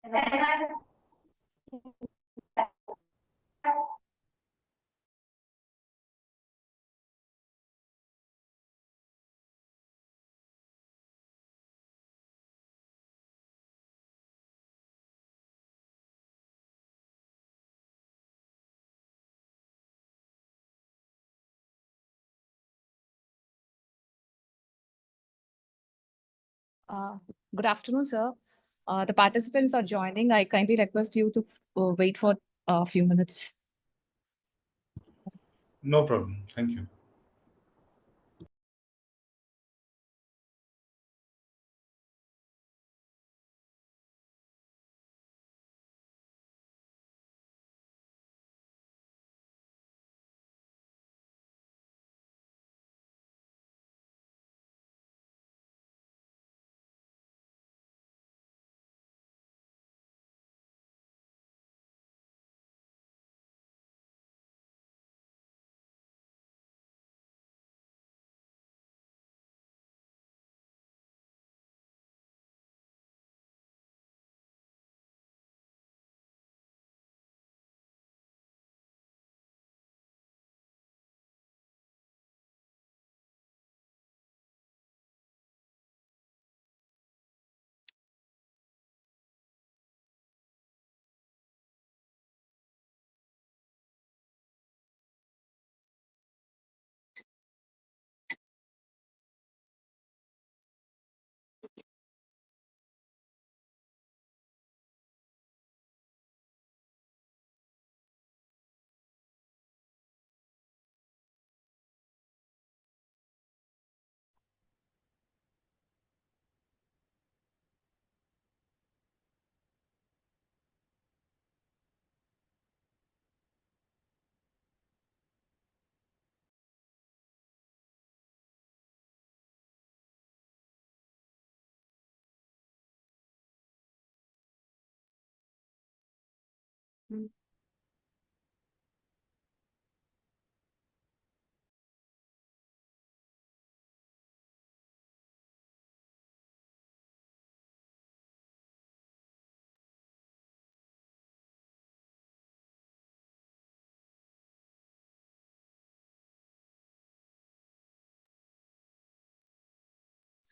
Uh, Good afternoon, sir. The participants are joining. I kindly request you to wait for a few minutes. No problem. Thank you.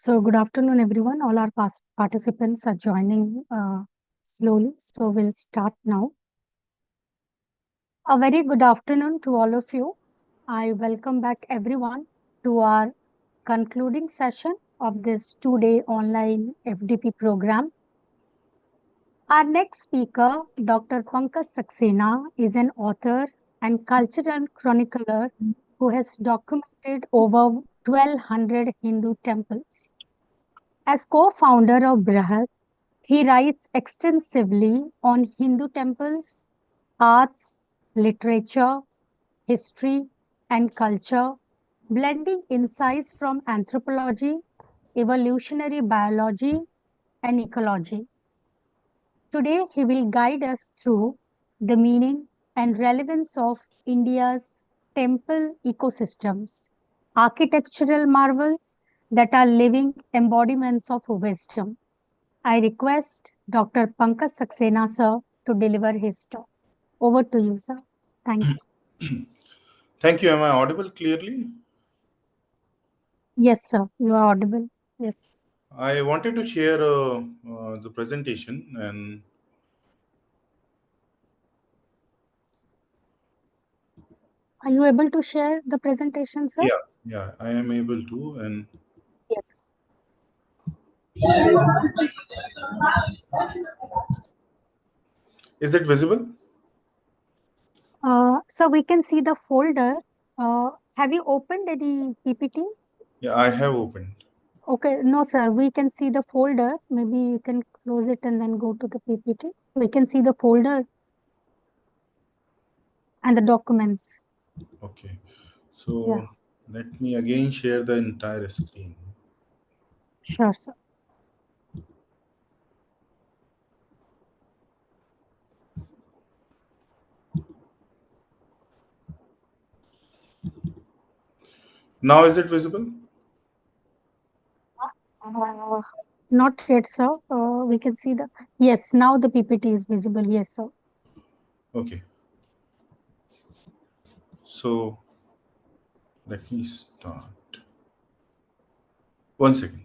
So good afternoon, everyone. All our participants are joining slowly. So we'll start now. A very good afternoon to all of you. I welcome back everyone to our concluding session of this two-day online FDP program. Our next speaker, Dr. Pankaj Saxena, is an author and cultural chronicler who has documented over 1,200 Hindu temples. As co-founder of Brihat, he writes extensively on Hindu temples, arts, literature, history, and culture, blending insights from anthropology, evolutionary biology, and ecology. Today, he will guide us through the meaning and relevance of India's temple ecosystems, architectural marvels that are living embodiments of wisdom. I request Dr. Pankaj Saxena, sir, to deliver his talk. Over to you, sir. Thank you. Thank you. Am I audible clearly? Yes, sir. You are audible. Yes. I wanted to share the presentation, and Are you able to share the presentation, sir? yeah, I am able to. And Yes. is it visible? So we can see the folder. Have you opened any PPT? Yeah, I have opened. Okay, no, sir. We can see the folder. Maybe you can close it and then go to the PPT. We can see the folder and the documents. Okay. Yeah, So let me again share the entire screen. sure, sir. Now is it visible? Uh, Not yet, sir. We can see the, yes, now the PPT is visible. Yes, sir. Okay. So let me start. One second.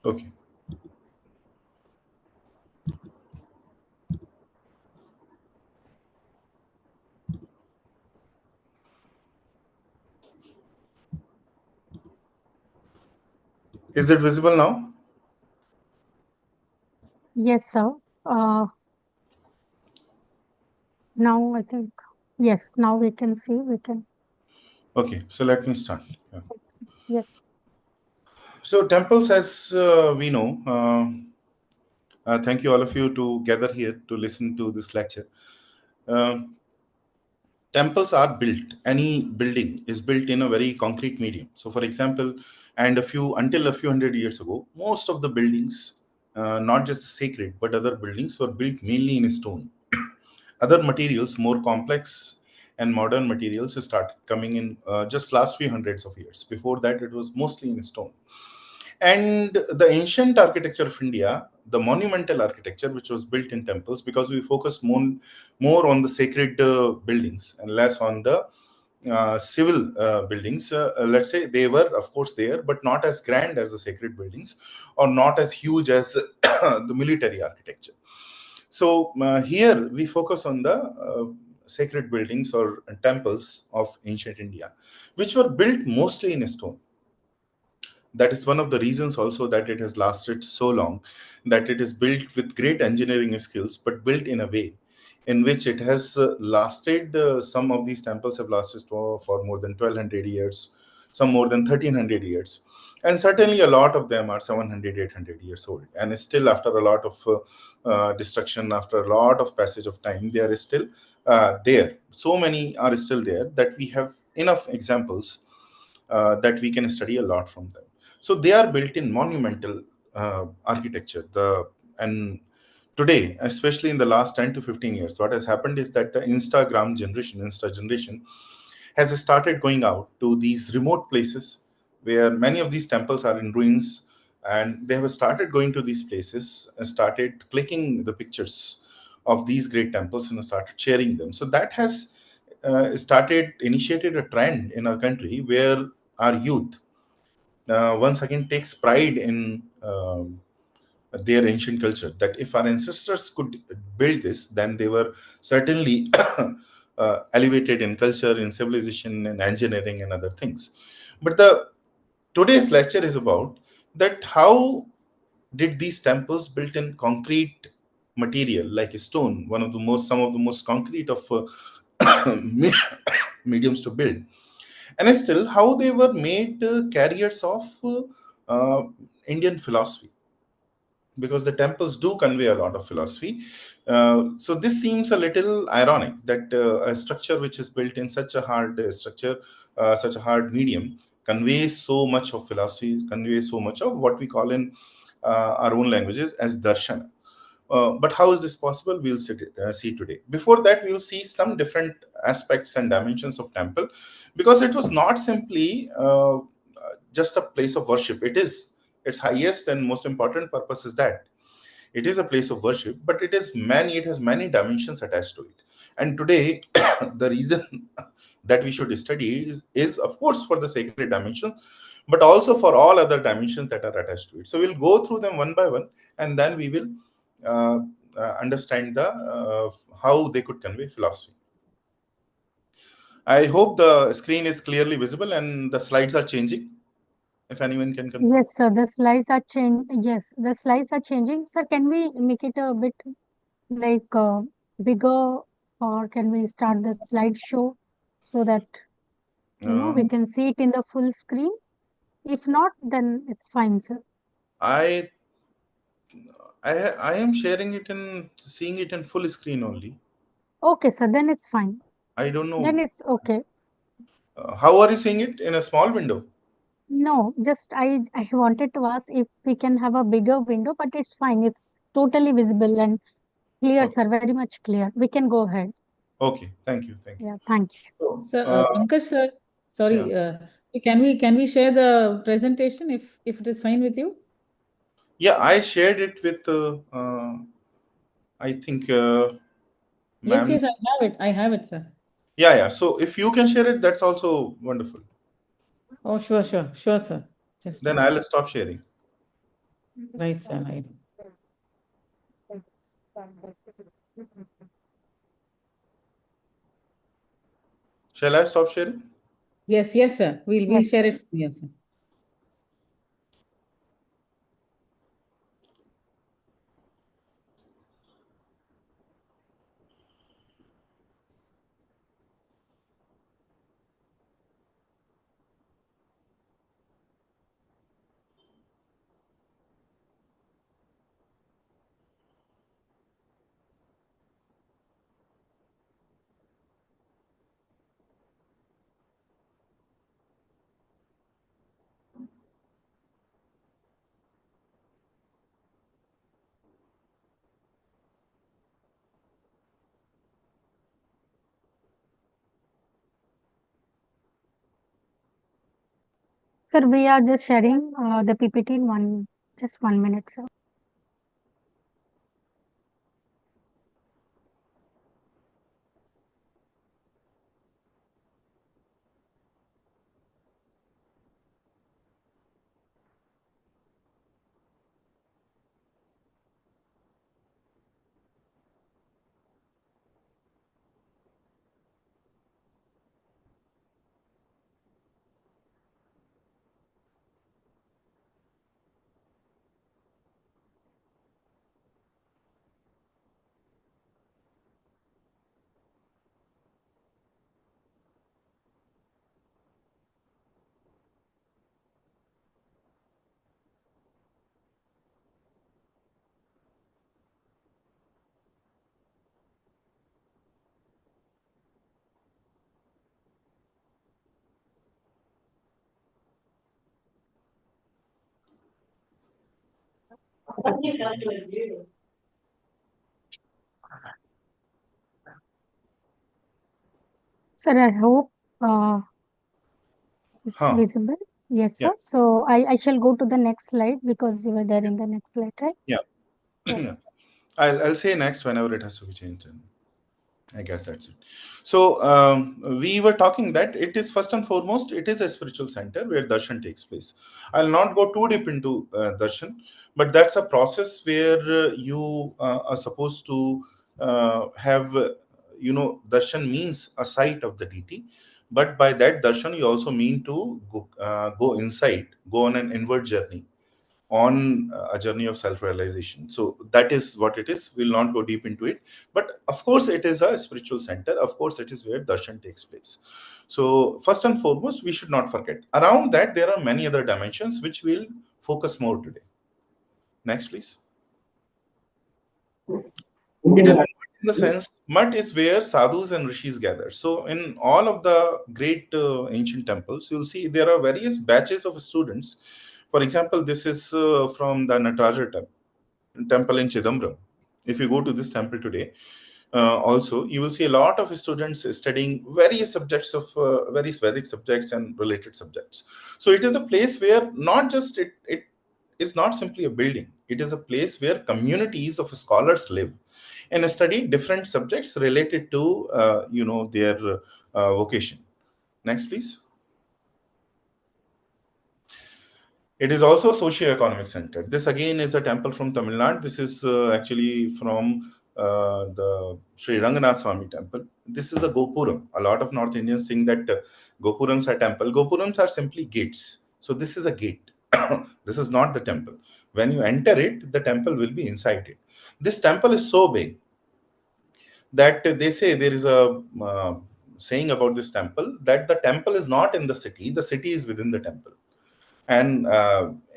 Okay. Is it visible now? Yes, sir. Now I think, yes, now we can see, we can, Okay. So let me start. Yeah. yes. So temples, as we know, thank you all of you to gather here to listen to this lecture. Uh, Temples are built. Any building is built in a very concrete medium. So, for example, and a few until a few hundred years ago, most of the buildings, not just sacred but other buildings, were built mainly in stone. Other materials, more complex and modern materials, started coming in just last few hundreds of years. Before that, it was mostly in stone. And the ancient architecture of India, the monumental architecture which was built in temples, because we focus more on the sacred buildings and less on the civil buildings. Let's say they were, of course, there, but not as grand as the sacred buildings, or not as huge as the military architecture. So here we focus on the sacred buildings or temples of ancient India, which were built mostly in stone. That is one of the reasons also that it has lasted so long, that it is built with great engineering skills, but built in a way in which it has lasted. Some of these temples have lasted for more than 1200 years, some more than 1300 years, and certainly a lot of them are 700, 800 years old, and still after a lot of destruction, after a lot of passage of time, they are still there. So many are still there that we have enough examples that we can study a lot from them. So they are built in monumental architecture. And today, especially in the last 10 to 15 years, what has happened is that the Insta generation, has started going out to these remote places where many of these temples are in ruins, and they have started going to these places and started clicking the pictures of these great temples and started sharing them. So that has initiated a trend in our country where our youth once again takes pride in their ancient culture, that if our ancestors could build this, then they were certainly elevated in culture, in civilization, in engineering, and other things. But the today's lecture is about that how did these temples built in concrete material like stone, one of the most some of the most concrete of mediums to build, and still how they were made carriers of uh, Indian philosophy, because the temples do convey a lot of philosophy. So this seems a little ironic that a structure which is built in such a hard structure, such a hard medium, conveys so much of philosophy, conveys so much of what we call in our own languages as darshan. But how is this possible? We'll see today. Before that, we'll see some different aspects and dimensions of temple, because it was not simply just a place of worship. It is its highest and most important purpose is that it is a place of worship, but it has many dimensions attached to it. And today, the reason that we should study is of course for the sacred dimension, but also for all other dimensions that are attached to it. So we'll go through them one by one, and then we will understand how they could convey philosophy. I hope the screen is clearly visible and the slides are changing. If anyone can confirm. Yes, sir. The slides are changing. Yes, the slides are changing. Sir, can we make it a bit like bigger, or can we start the slideshow so that we can see it in the full screen? If not, then it's fine, sir. I I am sharing it and seeing it in full screen only. Okay, sir. Then it's fine. I don't know. Then it's okay. How are you seeing it in a small window? No, just I wanted to ask if we can have a bigger window, but it's fine. It's totally visible and clear, Okay. sir. Very much clear. We can go ahead. Okay. Thank you. Thank you. Yeah, thank you. So, So, Pankaj sir, sorry, yeah. can we share the presentation if it is fine with you? Yeah, I shared it with I think Yes, ma'am's. I have it, sir. Yeah, yeah. So if you can share it, that's also wonderful. Oh, sure, sir. Just Then I'll stop sharing. right, sir, right. Shall I stop sharing? Yes, sir. We'll Yes, share sir. it. Yes, sir. Sir, we are just sharing the PPT in just 1 minute, sir. Sir, I hope it's Huh. visible. Yes, Yeah. sir. So I shall go to the next slide because you were there in the next slide, right? Yeah. Yes. Yeah. I'll say next whenever it has to be changed. And I guess that's it. So we were talking that it is first and foremost, it is a spiritual center where darshan takes place. I'll not go too deep into darshan, but that's a process where you are supposed to have, darshan means a sight of the deity. But by that darshan, you also mean to go inside, go on an inward journey, on a journey of self-realization. So that is what it is. We'll not go deep into it, but of course it is a spiritual center. Of course it is where darshan takes place. So first and foremost, we should not forget, around that there are many other dimensions which we'll focus more today. Next, please. It is in the sense, mat is where sadhus and rishis gather. So in all of the great ancient temples, you'll see there are various batches of students. For example, this is from the Nataraja temple in Chidambaram. If you go to this temple today, also you will see a lot of students studying various subjects of various Vedic subjects and related subjects. So it is a place where not just it is not simply a building. It is a place where communities of scholars live and study different subjects related to their vocation. Next, please. It is also a socio-economic center. This again is a temple from Tamil Nadu. This is actually from the Sri Ranganath Swami temple. This is a Gopuram. A lot of North Indians think that Gopurams are temple. Gopurams are simply gates. So this is a gate. This is not the temple. When you enter it, the temple will be inside it. This temple is so big that they say there is a saying about this temple that the temple is not in the city is within the temple. And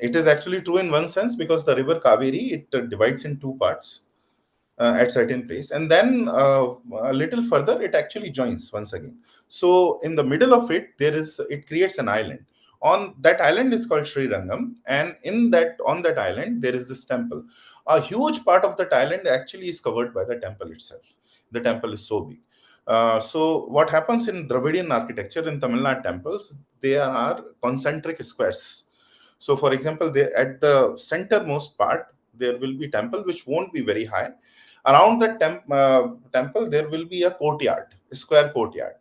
it is actually true in one sense, because the river Kaveri, it divides in two parts at certain place, and then a little further it actually joins once again. So in the middle of it, it creates an island. On that island is called Sri Rangam, and on that island there is this temple. A huge part of that island actually is covered by the temple itself. The temple is so big. So what happens in Dravidian architecture in Tamil Nadu temples, they are concentric squares. So for example, at the centermost part, there will be temple which won't be very high. Around the temple, there will be a courtyard, a square courtyard.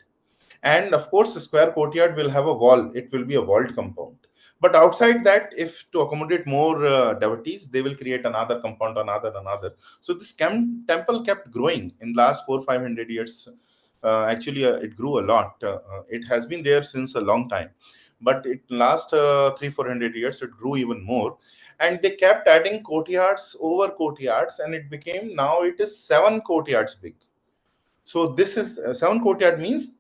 And of course, the square courtyard will have a wall. It will be a walled compound. But outside that, if to accommodate more devotees, they will create another compound, another. So this temple kept growing in last 400-500 years. Actually, it grew a lot. It has been there since a long time, but it last 300-400 years it grew even more, and they kept adding courtyards over courtyards, and it became, now it is 7 courtyards big. So this is 7 courtyard means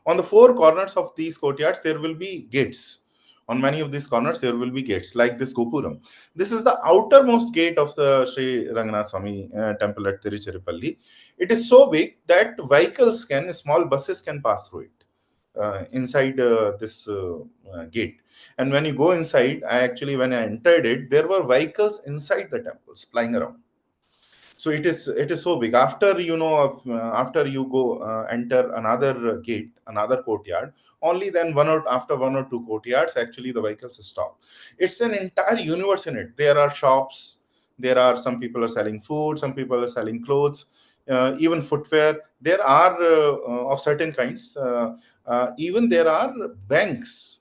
on the 4 corners of these courtyards there will be gates. On many of these corners there will be gates, like this Gopuram. This is the outermost gate of the Sri Ranganath Swami temple at Tiruchirappalli. It is so big that small buses can pass through it inside this gate. And when you go inside, when I entered it, there were vehicles inside the temples flying around. So it is so big. After you go enter another gate, another courtyard, only then after 1 or 2 courtyards, actually the vehicles stop. It's an entire universe in it. There are shops, there are, some people are selling food, some people are selling clothes, even footwear. There are of certain kinds. Even there are banks.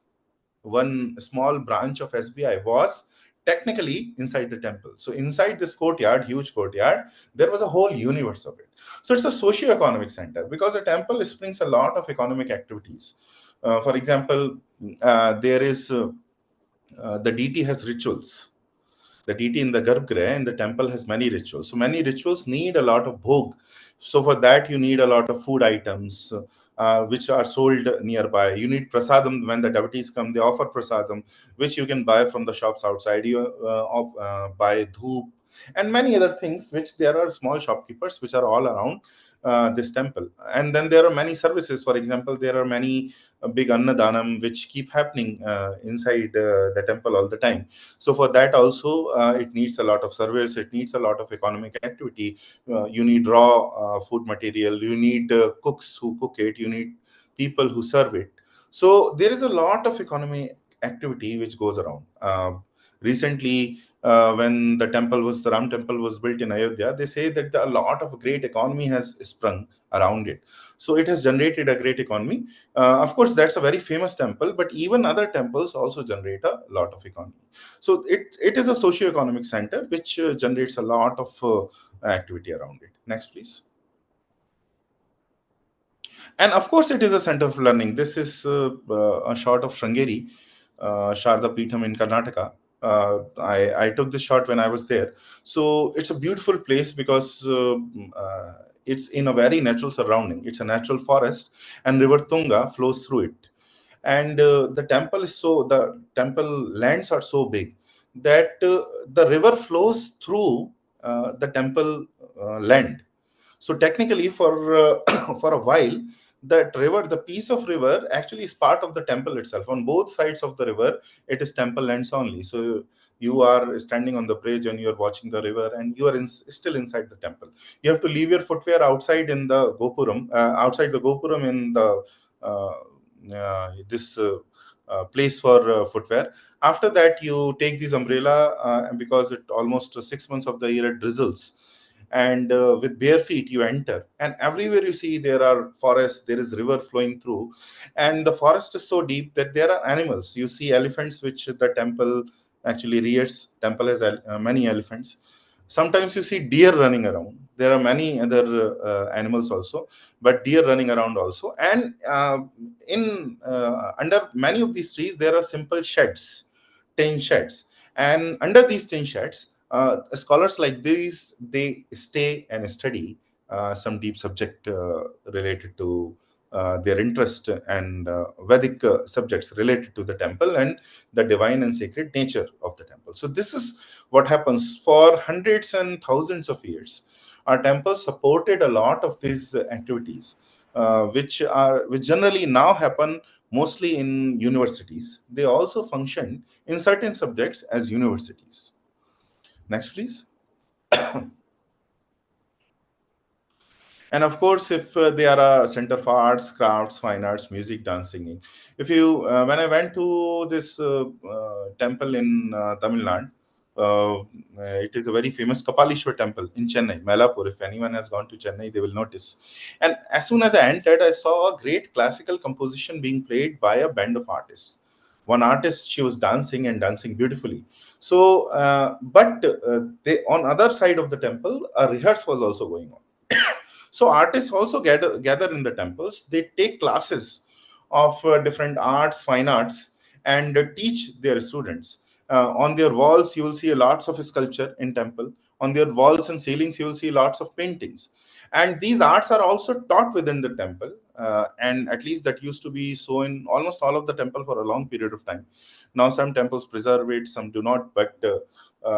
One small branch of SBI was technically inside the temple. So inside this courtyard, huge courtyard, there was a whole universe of it. So it's a socio-economic center, because the temple springs a lot of economic activities. For example, there is the deity has rituals. The deity in the Garbhagriha in the temple has many rituals. So many rituals need a lot of bhog. So for that you need a lot of food items which are sold nearby. You need prasadam. When the devotees come, they offer prasadam, which you can buy from the shops outside. You buy dhoop and many other things, which there are small shopkeepers which are all around this temple. And then there are many services. For example, there are many big annadanam which keep happening inside the temple all the time. So for that also, it needs a lot of service. It needs a lot of economic activity. You need raw food material. You need cooks who cook it. You need people who serve it. So there is a lot of economy activity which goes around. Recently, when the Ram temple was built in Ayodhya, they say that a lot of great economy has sprung around it. So it has generated a great economy. Of course, that's a very famous temple, but even other temples also generate a lot of economy. So it is a socio-economic center which generates a lot of activity around it. Next, please. And of course, it is a center of learning. This is a shot of Sringeri, Sharda Peetham in Karnataka. I took this shot when I was there. So it's a beautiful place because it's in a very natural surrounding. It's a natural forest, and River Tunga flows through it. And the temple lands are so big that the river flows through the temple land. So technically, for for a while, the piece of river actually is part of the temple itself. On both sides of the river, it is temple lands only. So you are standing on the bridge and you are watching the river, and you are still inside the temple. You have to leave your footwear outside in the Gopuram, outside the Gopuram in the this place for footwear. After that, you take this umbrella, because it almost 6 months of the year it drizzles, and with bare feet you enter, and everywhere you see there are forests, there is river flowing through, and the forest is so deep that there are animals. You see elephants, which the temple actually rears. Temple has many elephants. Sometimes you see deer running around. There are many other animals also, but deer running around also. And in under many of these trees there are simple sheds, tin sheds, and under these tin sheds, scholars like these, they stay and study some deep subject related to their interest, and Vedic subjects related to the temple and the divine and sacred nature of the temple. So this is what happens for hundreds and thousands of years. Our temple supported a lot of these activities, which generally now happen mostly in universities. They also function in certain subjects as universities. Next, please. And of course, if they are a center for arts, crafts, fine arts, music, dance, singing. If you, when I went to this temple in Tamil Nadu, it is a very famous Kapalishwar temple in Chennai, Malapur. If anyone has gone to Chennai, they will notice. And as soon as I entered, I saw a great classical composition being played by a band of artists. One artist, she was dancing and dancing beautifully. So, but they, on other side of the temple, a rehearsal was also going on. So artists also gather in the temples. They take classes of different arts, fine arts, and teach their students. On their walls, you will see lots of sculpture in temple. On their walls and ceilings, you will see lots of paintings. And these arts are also taught within the temple. And at least that used to be so in almost all of the temple for a long period of time. Now some temples preserve it, some do not, but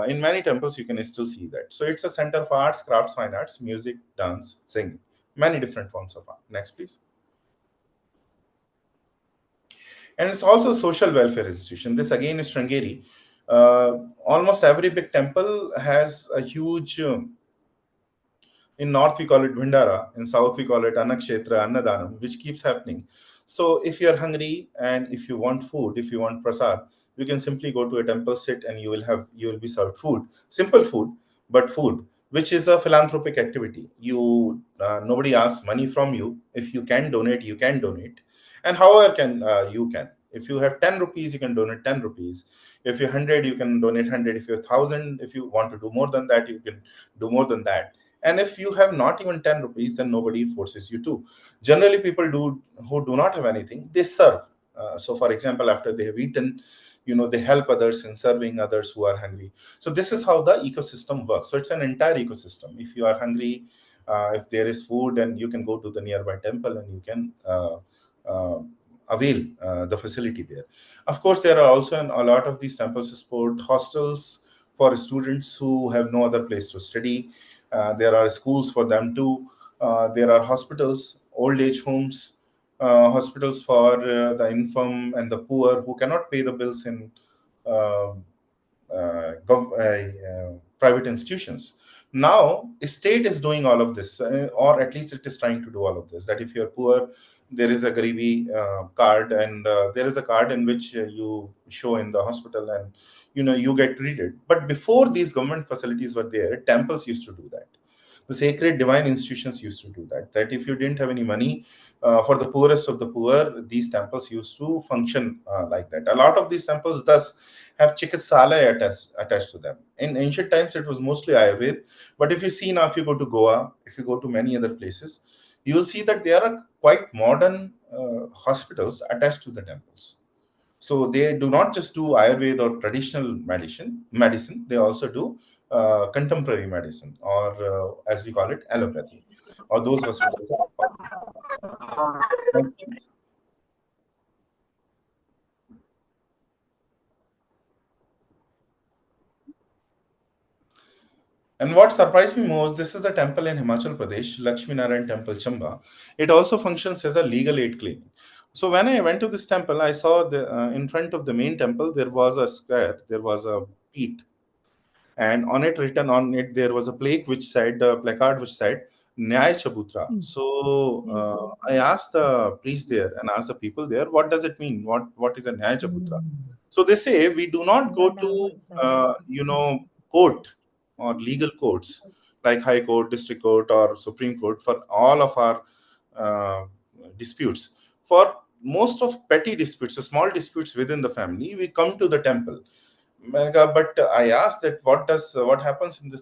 in many temples you can still see that. So it's a center for arts, crafts, fine arts, music, dance, singing, many different forms of art. Next, please. And it's also a social welfare institution. This again is Sringeri. Almost every big temple has a huge in north we call it Bhandara, in south we call it Annakshetra, Annadanam, which keeps happening. So if you're hungry and if you want food, if you want prasad, you can simply go to a temple, sit, and you will be served food, simple food, but food, which is a philanthropic activity. You nobody asks money from you. If you can donate, you can donate, and however can you can. If you have 10 rupees, you can donate 10 rupees. If you're 100, you can donate 100. If you're 1,000, if you want to do more than that, you can do more than that. And if you have not even 10 rupees, then nobody forces you to. Generally, people who do not have anything, they serve. So for example, after they have eaten, they help others in serving others who are hungry. So this is how the ecosystem works. So it's an entire ecosystem. If you are hungry, if there is food, and you can go to the nearby temple and you can uh, avail the facility there. Of course, there are also a lot of these temples support hostels for students who have no other place to study. There are schools for them too. There are hospitals, old age homes, hospitals for the infirm and the poor who cannot pay the bills in uh, private institutions. Now, state is doing all of this, or at least it is trying to do all of this. That if you're poor, there is a Garibi card, and there is a card in which you show in the hospital, and you get treated. But before these government facilities were there, temples used to do that. The sacred divine institutions used to do that. That if you didn't have any money, for the poorest of the poor, these temples used to function like that. A lot of these temples thus have chikitsalaya attached to them. In ancient times, it was mostly Ayurveda. But if you see now, if you go to Goa, if you go to many other places, you will see that there are quite modern hospitals attached to the temples. So they do not just do Ayurveda or traditional medicine. They also do contemporary medicine, or as we call it, allopathy, or those hospitals. And what surprised me most, this is a temple in Himachal Pradesh, Lakshmi Narayan Temple, Chamba. It also functions as a legal aid clinic. So when I went to this temple, I saw in front of the main temple there was a square, there was a peat, and on it, written on it, there was a plaque which said, placard which said Nyay Chabutra. So I asked the priest there and asked the people there, what does it mean? What is a Nyay Chabutra? So they say we do not go to court or legal courts like High Court, District Court, or Supreme Court for all of our disputes. For most of petty disputes, small disputes within the family, we come to the temple. But I asked that what happens in this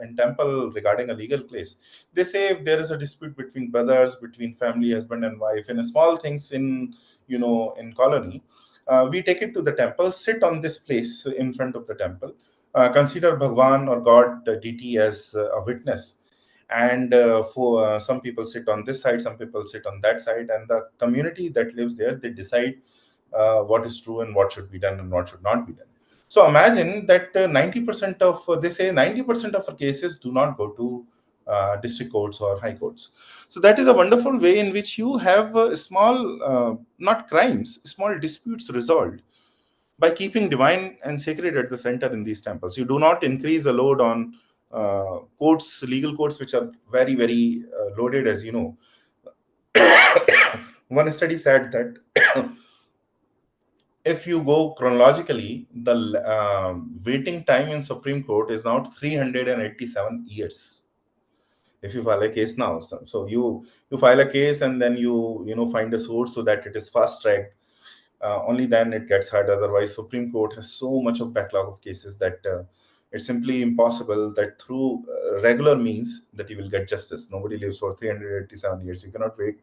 in temple regarding a legal case. They say if there is a dispute between brothers, between family, husband and wife, in small things in in colony, we take it to the temple, sit on this place in front of the temple, consider Bhagwan or God, deity, as a witness, and for some people sit on this side, some people sit on that side, and the community that lives there, they decide what is true and what should be done and what should not be done. So imagine that 90% of, they say 90% of our cases do not go to district courts or high courts. So that is a wonderful way in which you have small, not crimes, small disputes resolved by keeping divine and sacred at the center in these temples. You do not increase the load on courts, legal courts, which are very, very loaded, as you know. One study said that if you go chronologically, the waiting time in Supreme Court is now 387 years. If you file a case now, so you file a case and then you find a source so that it is fast tracked. Only then it gets heard. Otherwise, Supreme Court has so much of backlog of cases that it's simply impossible that through regular means that you will get justice. Nobody lives for 387 years. You cannot wait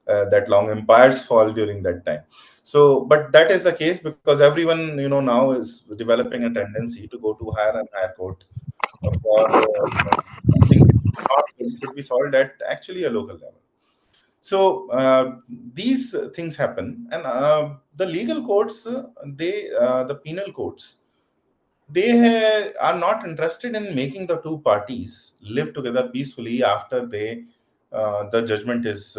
that long. Empires fall during that time. So, but that is the case because everyone now is developing a tendency to go to higher and higher court for something which could be solved at actually a local level. So these things happen, and the legal courts, the penal courts, they are not interested in making the two parties live together peacefully after the judgment is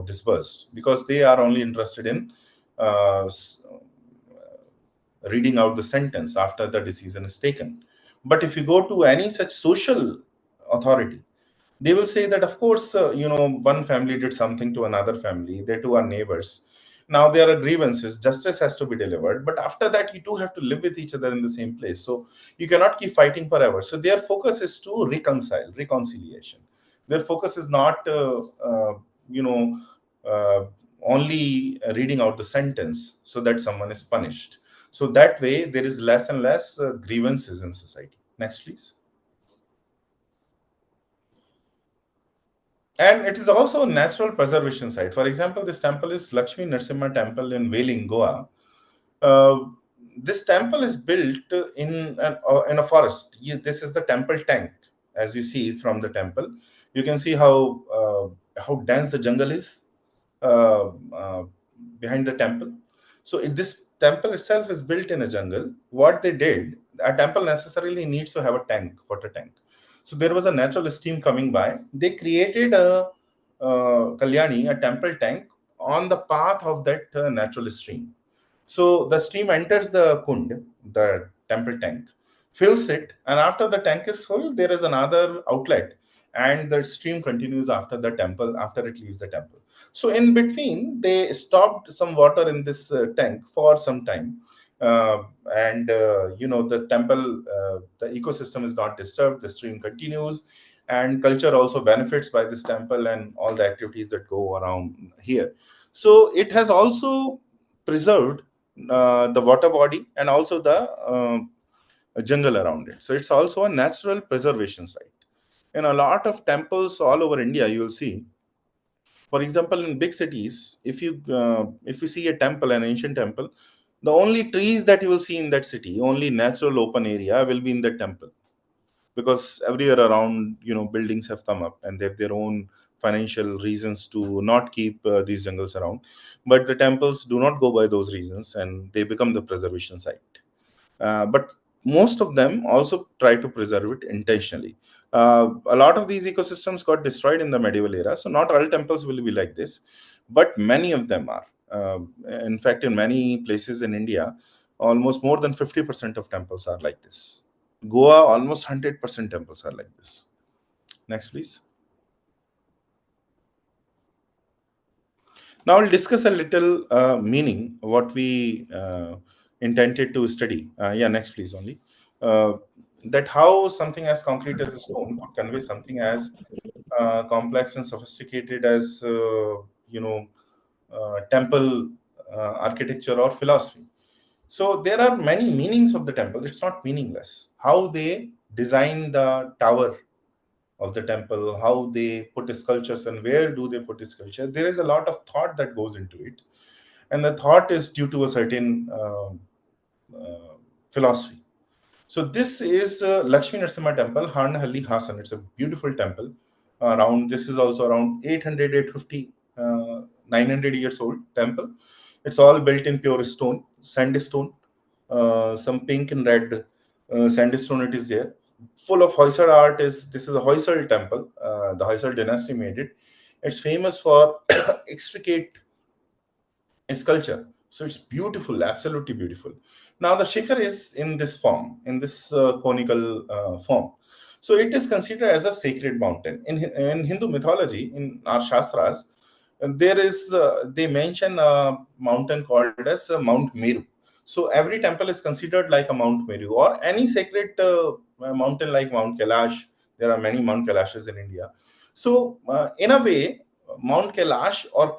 disbursed, because they are only interested in uh, reading out the sentence after the decision is taken. But if you go to any such social authority, they will say that, of course, one family did something to another family, they two are neighbors. Now there are grievances, justice has to be delivered, but after that you two have to live with each other in the same place, so you cannot keep fighting forever. So their focus is to reconciliation. Their focus is not you know uh, only reading out the sentence so that someone is punished. So that way there is less and less grievances in society. Next, please. And it is also a natural preservation site. For example, this temple is Lakshmi Narasimha Temple in Wailing, Goa. Uh, this temple is built in a forest. This is the temple tank. As you see from the temple, you can see how dense the jungle is uh, uh, behind the temple. So this temple itself is built in a jungle. What they did, a temple necessarily needs to have a tank, water tank. So there was a natural stream coming by. They created a Kalyani, a temple tank, on the path of that natural stream. So the stream enters the kund, the temple tank, fills it, and after the tank is full, there is another outlet, and the stream continues after the temple, after it leaves the temple. So in between, they stopped some water in this tank for some time. And the temple, the ecosystem is not disturbed, the stream continues, and culture also benefits by this temple and all the activities that go around here. So it has also preserved the water body and also the jungle around it. So it's also a natural preservation site. In a lot of temples all over India, you will see, for example, in big cities, if you see a temple, an ancient temple, the only trees that you will see in that city, only natural open area, will be in the temple, because everywhere around, buildings have come up and they have their own financial reasons to not keep these jungles around. But the temples do not go by those reasons, and they become the preservation site. But most of them also try to preserve it intentionally. A lot of these ecosystems got destroyed in the medieval era, so not all temples will be like this, but many of them are. In fact, in many places in India, almost more than 50% of temples are like this. Goa, almost 100% temples are like this. Next, please. Now I'll discuss a little meaning, what we intended to study. Yeah, next, please, only. Uh, that how something as concrete as a stone could convey something as complex and sophisticated as temple architecture or philosophy. So there are many meanings of the temple. It's not meaningless. How they design the tower of the temple, how they put sculptures, and where do they put sculpture. There is a lot of thought that goes into it, and the thought is due to a certain philosophy. So this is Lakshmi Narasimha Temple, Harnahalli, Hassan. It's a beautiful temple. Around this is also around 800, 850, 900 years old temple. It's all built in pure stone, sandstone, some pink and red sandstone. It is there, full of Hoysal art. This is a Hoysal temple. The Hoysal dynasty made it. It's famous for extricate sculpture. So it's beautiful, absolutely beautiful. Now the shikhar is in this form, in this conical form. So it is considered as a sacred mountain. In Hindu mythology, in our shastras, there is they mention a mountain called as Mount Meru. So every temple is considered like a Mount Meru or any sacred mountain like Mount Kailash. There are many Mount Kailashes in India. So in a way, Mount Kailash or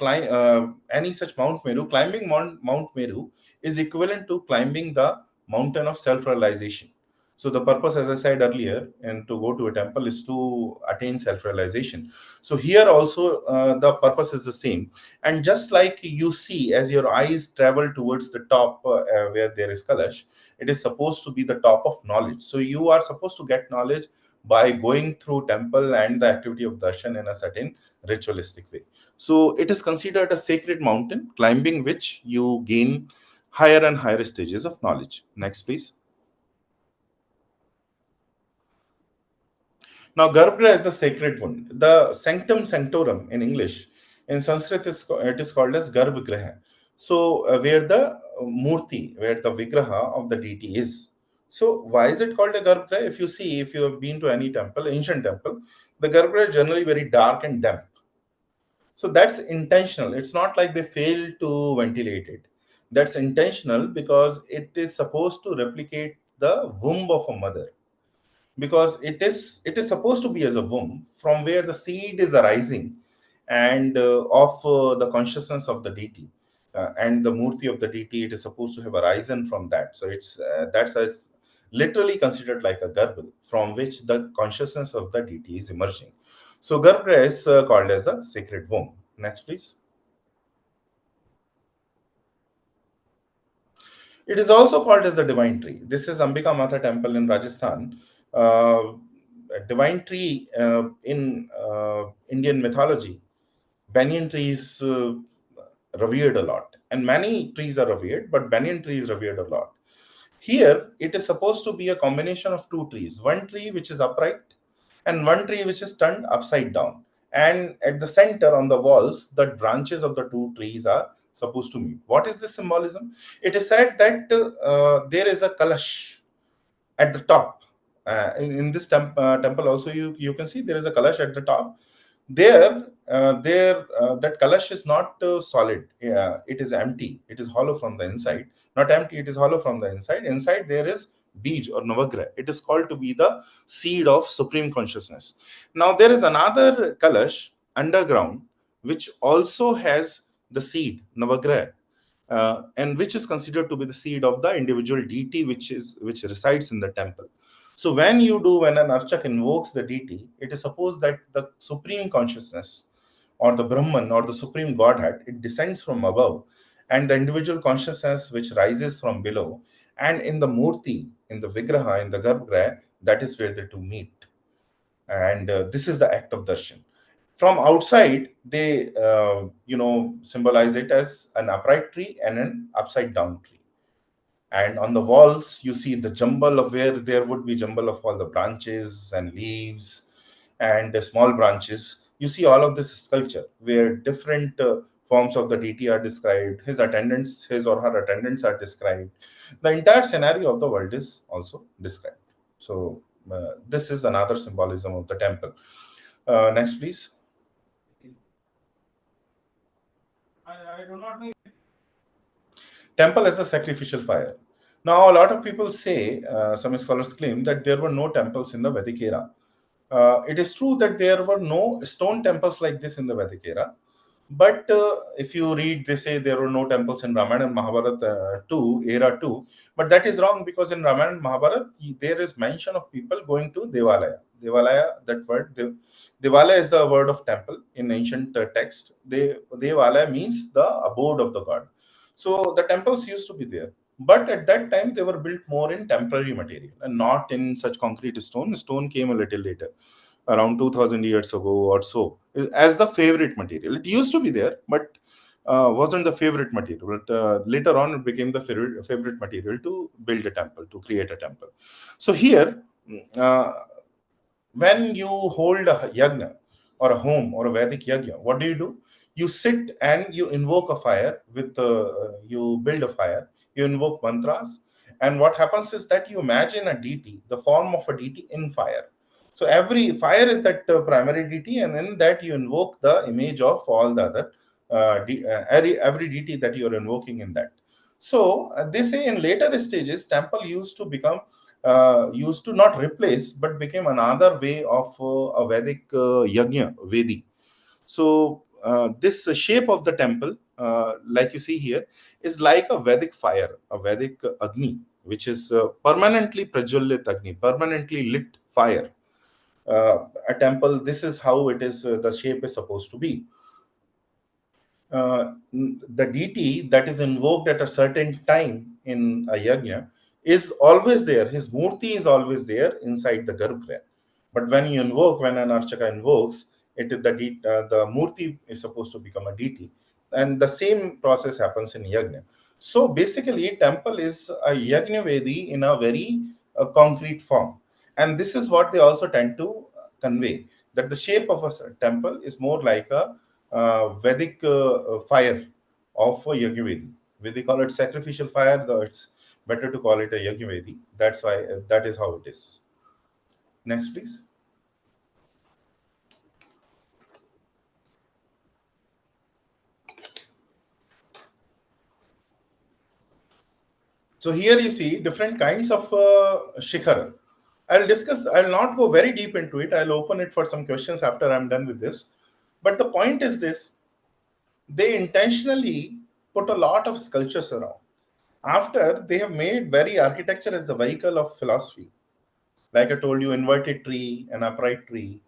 any such Mount Meru, climbing Mount Meru is equivalent to climbing the mountain of self-realization. So the purpose, as I said earlier, and to go to a temple is to attain self-realization. So here also the purpose is the same. And just like you see, as your eyes travel towards the top where there is Kalash, it is supposed to be the top of knowledge. So you are supposed to get knowledge by going through temple and the activity of darshan in a certain ritualistic way. So it is considered a sacred mountain, climbing which you gain higher and higher stages of knowledge. Next, please. Now, Garbhagriha is the sacred one. The sanctum sanctorum in English, in Sanskrit, it is called as Garbhagriha. So, where the murti, where the vigraha of the deity is. So, why is it called a Garbhagriha? If you see, if you have been to any temple, ancient temple, the Garbhagriha is generally very dark and damp. So that's intentional. It's not like they fail to ventilate it. That's intentional because it is supposed to replicate the womb of a mother, because it is supposed to be as a womb from where the seed is arising and of the consciousness of the deity, and the murti of the deity, it is supposed to have arisen from that. So it's that's as literally considered like a garbha from which the consciousness of the deity is emerging. So garbha is called as the sacred womb. Next, please. It is also called as the divine tree. This is Ambika Mata temple in Rajasthan. A divine tree in Indian mythology, banyan tree is revered a lot, and many trees are revered, but banyan tree is revered a lot. Here, it is supposed to be a combination of two trees, one tree which is upright and one tree which is turned upside down. And at the center on the walls, the branches of the two trees are supposed to meet. What is this symbolism? It is said that there is a kalash at the top. In this temple also, you can see there is a kalash at the top. That kalash is not solid. It is empty. It is hollow from the inside. Not empty. It is hollow from the inside. Inside there is bij or navagrah. It is called to be the seed of supreme consciousness. Now there is another kalash underground which also has the seed navagrah, and which is considered to be the seed of the individual deity which resides in the temple. So when an archak invokes the deity, it is supposed that the supreme consciousness or the Brahman or the supreme Godhead, it descends from above, and the individual consciousness which rises from below, and in the murti, in the vigraha, in the garbhagriha, that is where the two meet. And this is the act of darshan. From outside, they symbolize it as an upright tree and an upside down tree. And on the walls you see the jumble of where there would be jumble of all the branches and leaves and the small branches. You see all of this sculpture where different forms of the deity are described, his or her attendants are described. The entire scenario of the world is also described. So this is another symbolism of the temple. Next, please. I do not know. Temple as a sacrificial fire. Now, a lot of people say, some scholars claim that there were no temples in the Vedic era. It is true that there were no stone temples like this in the Vedic era. But if you read, they say there were no temples in Ramayana and Mahabharata era too. But that is wrong, because in Ramayana and Mahabharata, there is mention of people going to Devalaya. Devalaya, that word, Devalaya is the word of temple in ancient text. Devalaya means the abode of the god. So the temples used to be there. But at that time, they were built more in temporary material and not in such concrete stone. Stone came a little later, around 2000 years ago or so, as the favorite material. It used to be there, but wasn't the favorite material. But later on, it became the favorite material to build a temple, to create a temple. So here, uh, when you hold a yagna or a home or a Vedic yagna, what do? You sit and you invoke a fire with, you build a fire, you invoke mantras, and what happens is that you imagine a deity, the form of a deity in fire. So every fire is that primary deity, and in that you invoke the image of all the other every deity that you are invoking in that. So they say in later stages, temple used to not replace but became another way of a Vedic yajna, Vedi. So this shape of the temple, like you see here, is like a Vedic fire, a Vedic Agni, which is permanently prajwalit Agni, permanently lit fire. A temple, this is how it is, the shape is supposed to be. The deity that is invoked at a certain time in a yajna is always there. His murti is always there inside the garbhagriha. But when you invoke, when an archaka invokes, the murti is supposed to become a deity, and the same process happens in yajna. So basically, temple is a yajna vedi in a very concrete form, and this is what they also tend to convey, that the shape of a temple is more like a Vedic fire of a Yajna. They call it sacrificial fire, though it's better to call it a Yajna. That's why that is how it is. Next, please. So here you see different kinds of shikhara. I'll not go very deep into it. I'll open it for some questions after I'm done with this. But the point is this: they intentionally put a lot of sculptures around. After they have made very architecture as the vehicle of philosophy. Like I told you, inverted tree, an upright tree,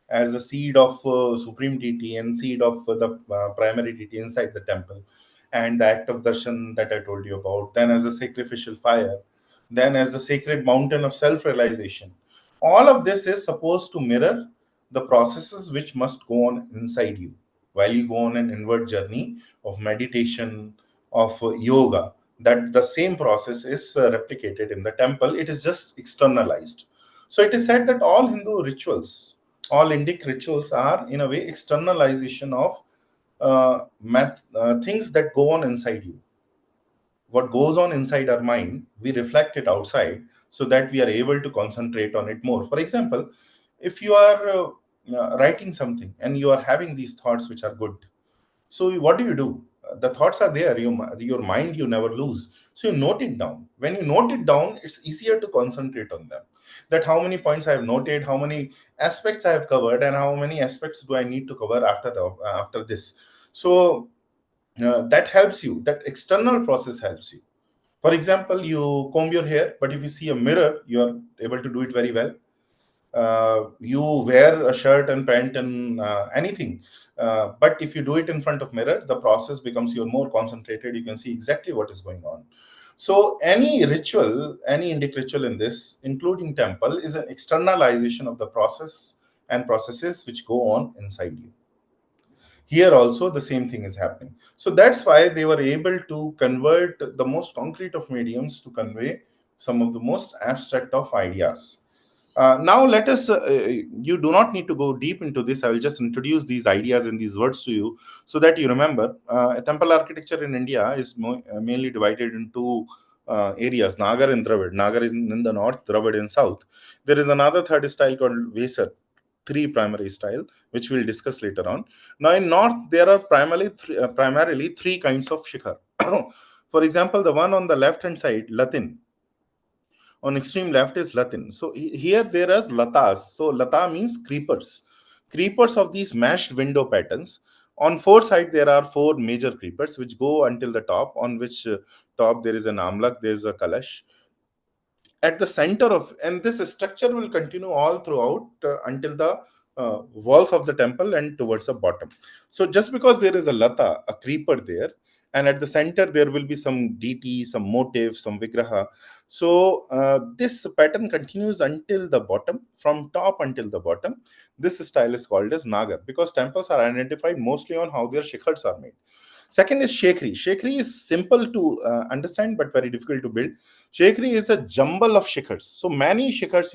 as a seed of supreme deity and seed of the primary deity inside the temple, and the act of darshan that I told you about, then as a sacrificial fire, then as the sacred mountain of self-realization. All of this is supposed to mirror the processes which must go on inside you while you go on an inward journey of meditation, of yoga. That the same process is replicated in the temple. It is just externalized. So it is said that all Hindu rituals, all Indic rituals are in a way externalization of things that go on inside you. What goes on inside our mind, we reflect it outside so that we are able to concentrate on it more. For example, if you are writing something and you are having these thoughts which are good, so what do? The thoughts are there. Your mind you never lose. So you note it down. When you note it down, it's easier to concentrate on them. That how many points I have noted, how many aspects I have covered, and how many aspects do I need to cover after this. So that helps you. That external process helps you. For example, you comb your hair, but if you see a mirror, you are able to do it very well. You wear a shirt and pant and anything, but if you do it in front of mirror, the process becomes you're more concentrated. You can see exactly what is going on. So any ritual, any Indic ritual in this, including temple, is an externalization of the process and processes which go on inside you. Here also the same thing is happening. So that's why they were able to convert the most concrete of mediums to convey some of the most abstract of ideas. Now, let us, you do not need to go deep into this. I will just introduce these ideas and these words to you so that you remember. Temple architecture in India is mainly divided into areas, Nagar and Dravid. Nagar is in the north, Dravid in south. There is another third style called Vesar, three primary style, which we'll discuss later on. Now, in north, there are primarily three kinds of shikhar. For example, the one on the left hand side, Latin. On extreme left is Latin. So here there is latas. So lata means creepers. Creepers of these mashed window patterns. On four sides there are four major creepers which go until the top, on which top there is an amlak, there is a kalash at the center of, and this structure will continue all throughout until the walls of the temple and towards the bottom. So just because there is a lata, a creeper there, and at the center there will be some deity, some motif, some vigraha. So this pattern continues until the bottom, from top until the bottom. This style is called as nagar, because temples are identified mostly on how their shikhars are made. Second is Shekri. Shekri is simple to understand but very difficult to build. Shekri is a jumble of shikhars. So many shikhars,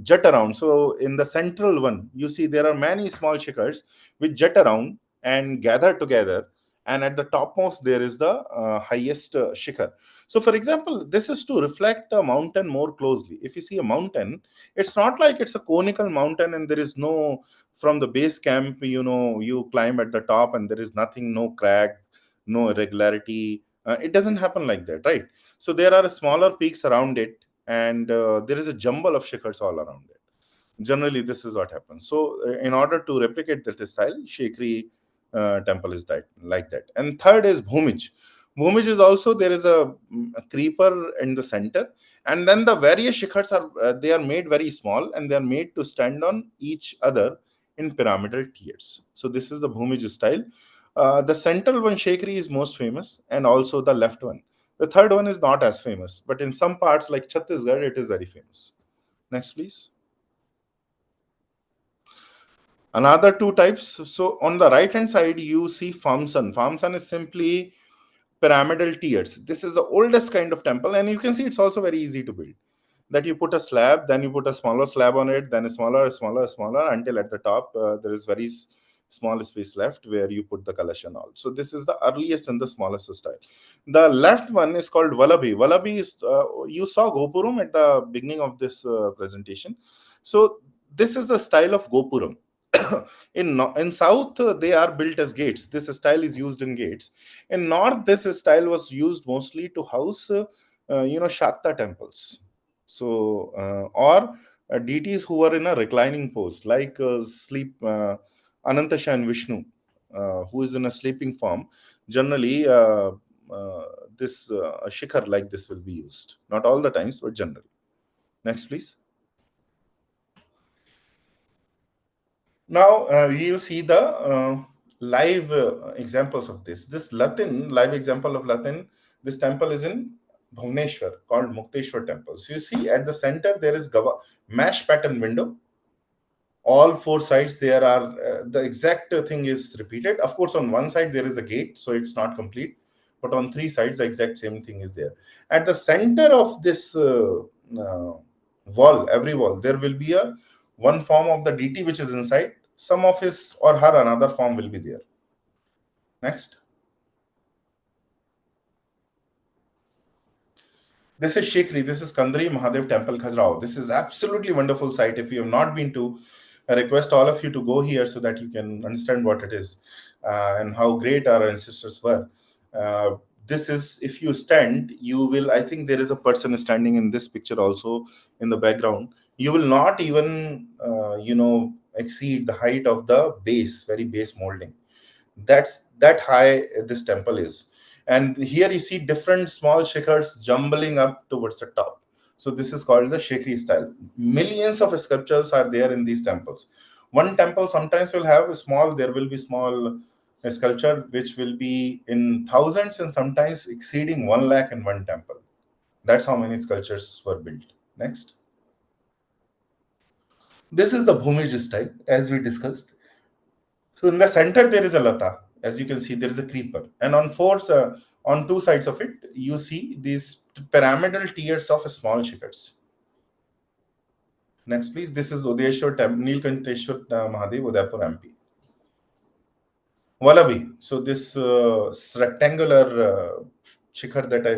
jut around. So in the central one, you see there are many small shikhars which jut around and gather together. And at the topmost, there is the highest shikhar. So, for example, this is to reflect a mountain more closely. If you see a mountain, it's not like it's a conical mountain and there is no, from the base camp, you climb at the top and there is nothing, no crag, no irregularity. It doesn't happen like that, right? So there are smaller peaks around it, and there is a jumble of shikhars all around it. Generally, this is what happens. So in order to replicate that style, Shekri temple is that like that. And third is Bhumij. Bhumij is also, there is a creeper in the center, and then the various shikhars are they are made very small, and they are made to stand on each other in pyramidal tiers. So this is the Bhumij style. The central one, Shekri, is most famous, and also the left one. The third one is not as famous, but in some parts like Chhattisgarh, it is very famous. Next, please. Another two types. So on the right hand side, you see Famsan. Famsan is simply pyramidal tiers. This is the oldest kind of temple, and you can see it's also very easy to build. That you put a slab, then you put a smaller slab on it, then a smaller, smaller, smaller, until at the top there is very small space left where you put the kalash and all. So this is the earliest and the smallest style. The left one is called Vallabhi. Vallabhi is, you saw Gopuram at the beginning of this presentation. So this is the style of Gopuram. In south, they are built as gates. This style is used in gates. In north, this style was used mostly to house, Shakta temples. So, or deities who were in a reclining pose, like sleep, Anantasha and Vishnu, who is in a sleeping form. Generally, this a shikhar like this will be used. Not all the times, but generally. Next, please. Now we'll see the live examples of this. This Latin live example of Latin. This temple is in Bhubaneswar, called Mukteshwar Temple. So you see at the center there is mesh pattern window. All four sides there are the exact thing is repeated. Of course, on one side there is a gate, so it's not complete. But on three sides, the exact same thing is there. At the center of this wall, every wall, there will be a one form of the deity which is inside. Some of his or her another form will be there. Next. This is Shekri. This is Kandri Mahadev Temple, Khajuraho. This is absolutely wonderful site. If you have not been to, I request all of you to go here so that you can understand what it is and how great our ancestors were. This is, if you stand, you will, I think there is a person standing in this picture also in the background. You will not even, exceed the height of the base, very base molding. That's that high this temple is. And here you see different small shikhars jumbling up towards the top. So this is called the Shekri style. Millions of sculptures are there in these temples. One temple sometimes will have a small, there will be small sculpture which will be in thousands and sometimes exceeding 1 lakh in one temple. That's how many sculptures were built. Next. This is the Bhumij style, as we discussed. So in the center there is a lata. As you can see, there is a creeper, and on two sides of it, you see these pyramidal tiers of small shikhars. Next, please. This is Udayeshwar Neelkanteshwar Mahadev, Udaipur, MP. Vallabhi. So this rectangular shikhar that I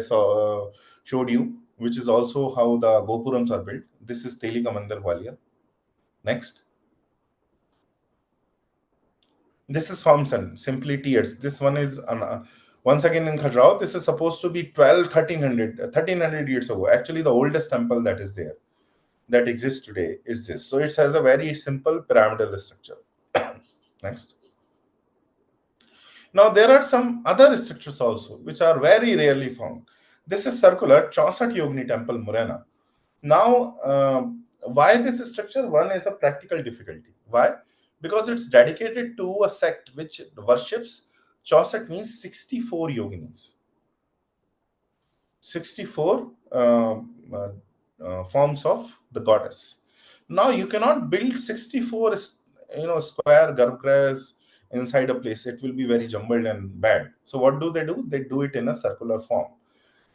showed you, which is also how the Gopurams are built. This is Telika Mandir, Gwalior. Next. This is Famsan, simply tiers. This one is Once again in Khajuraho, this is supposed to be 1300 years ago. Actually, the oldest temple that is there, that exists today, is this. So it has a very simple pyramidal structure. Next. Now there are some other structures also which are very rarely found. This is circular Chaussat Yogini Temple, Morena. Now, why this structure? One is a practical difficulty. Why? Because it's dedicated to a sect which worships, Chaussat means 64 yoginis. 64 forms of the goddess. Now you cannot build 64 square garbhagriha inside a place. It will be very jumbled and bad. So what do? They do it in a circular form,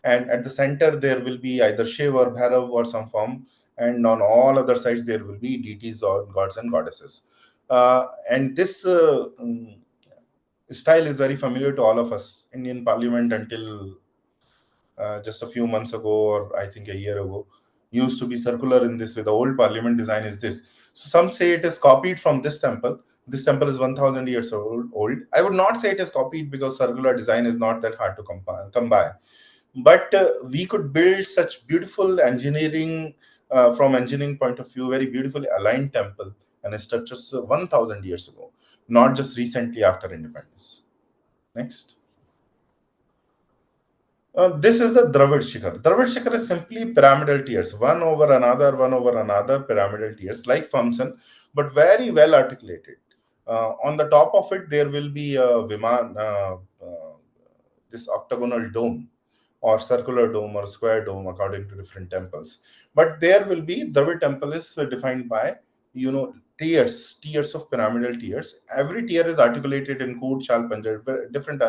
and at the center there will be either Shiv or Bhairav or some form, and on all other sides there will be deities or gods and goddesses. And this style is very familiar to all of us. Indian Parliament until just a few months ago, or I think a year ago, used to be circular in this way. The old parliament design is this. So some say it is copied from this temple. This temple is 1000 years old. I would not say it is copied because circular design is not that hard to come by. But we could build such beautiful engineering, from engineering point of view, very beautifully aligned temple and structures 1000 years ago, not just recently after independence. Next. This is the Dravid Shikhar. Dravid Shikhar is simply pyramidal tiers, one over another pyramidal tiers, like function, but very well articulated. On the top of it, there will be a this octagonal dome, or circular dome, or square dome, according to different temples. But there will be, Dravid temple is defined by, tiers of pyramidal tiers. Every tier is articulated in Kood, Chal, Panjab, different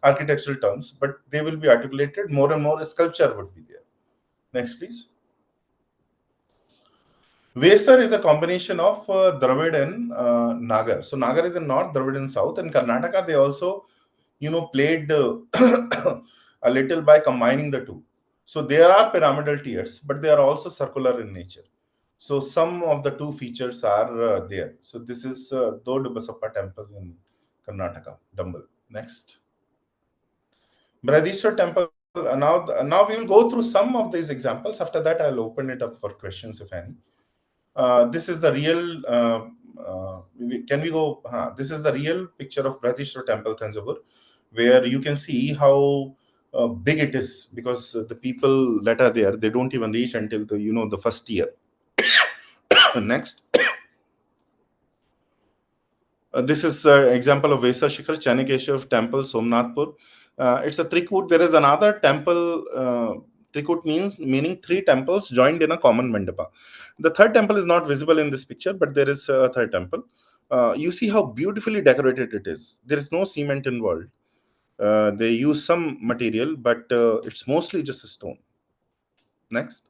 architectural terms, but they will be articulated. More and more sculpture would be there. Next, please. Vesar is a combination of Dravid and Nagar. So Nagar is in north, Dravid in south. In Karnataka, they also, played a little by combining the two. So there are pyramidal tiers, but they are also circular in nature. So some of the two features are there. So this is Dod Basappa temple in Karnataka, Dumble. Next. Brihadishwar temple. Now we will go through some of these examples. After that, I'll open it up for questions, if any. This is the real. Can we go? This is the real picture of Brihadishwar temple, Thanjavur, where you can see how big it is, because the people that are there, they don't even reach until the first year. Next. This is an example of Vesar Shikhar, Chanakeshav temple, Somnathpur. It's a Trikut. There is another temple. Trikut meaning three temples joined in a common mandapa. The third temple is not visible in this picture, but there is a third temple. You see how beautifully decorated it is. There is no cement involved. They use some material, but it's mostly just a stone. Next.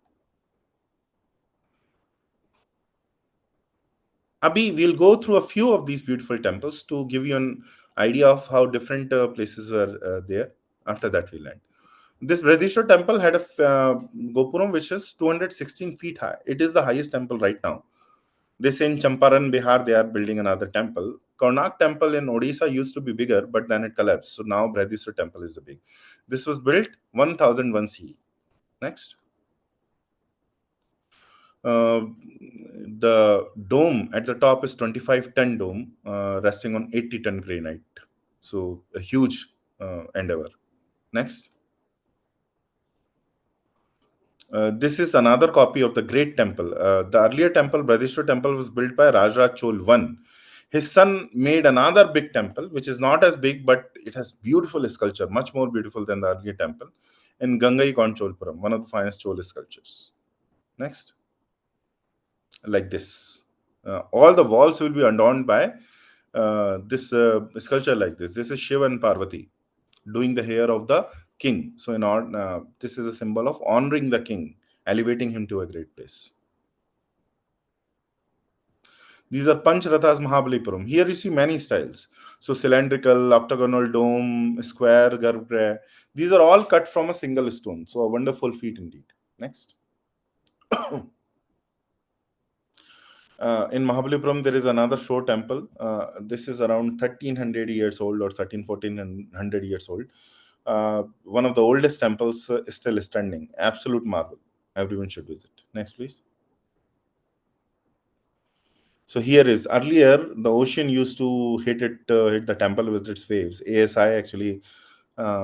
Abhi, we'll go through a few of these beautiful temples to give you an idea of how different places were there. After that, we'll end. This Brihadishwar temple had a Gopuram which is 216 feet high. It is the highest temple right now. They say in Champaran, Bihar, they are building another temple. Karnak temple in Odisha used to be bigger, but then it collapsed. So now Brihadishwar temple is the big. This was built 1001 CE. Next. The dome at the top is 25-ton dome, resting on 80-ton granite. So a huge endeavor. Next. This is another copy of the great temple. The earlier temple, Brihadishwar temple, was built by Rajraj Chol I. His son made another big temple, which is not as big, but it has beautiful sculpture, much more beautiful than the earlier temple, in Gangaikon Cholpuram, one of the finest Chol sculptures. Next. Like this. All the walls will be adorned by this sculpture like this. This is Shiva and Parvati doing the hair of the king. So this is a symbol of honoring the king, elevating him to a great place. These are Panch Rathas Mahabalipuram. Here you see many styles. So cylindrical, octagonal dome, square, garbhagriha. These are all cut from a single stone. So a wonderful feat indeed. Next. In Mahabalipuram, there is another Shore temple. This is around 1300 years old, or 1400 years old. One of the oldest temples is still standing. Absolute marvel. Everyone should visit. Next, please. So here is, earlier the ocean used to hit the temple with its waves. ASI actually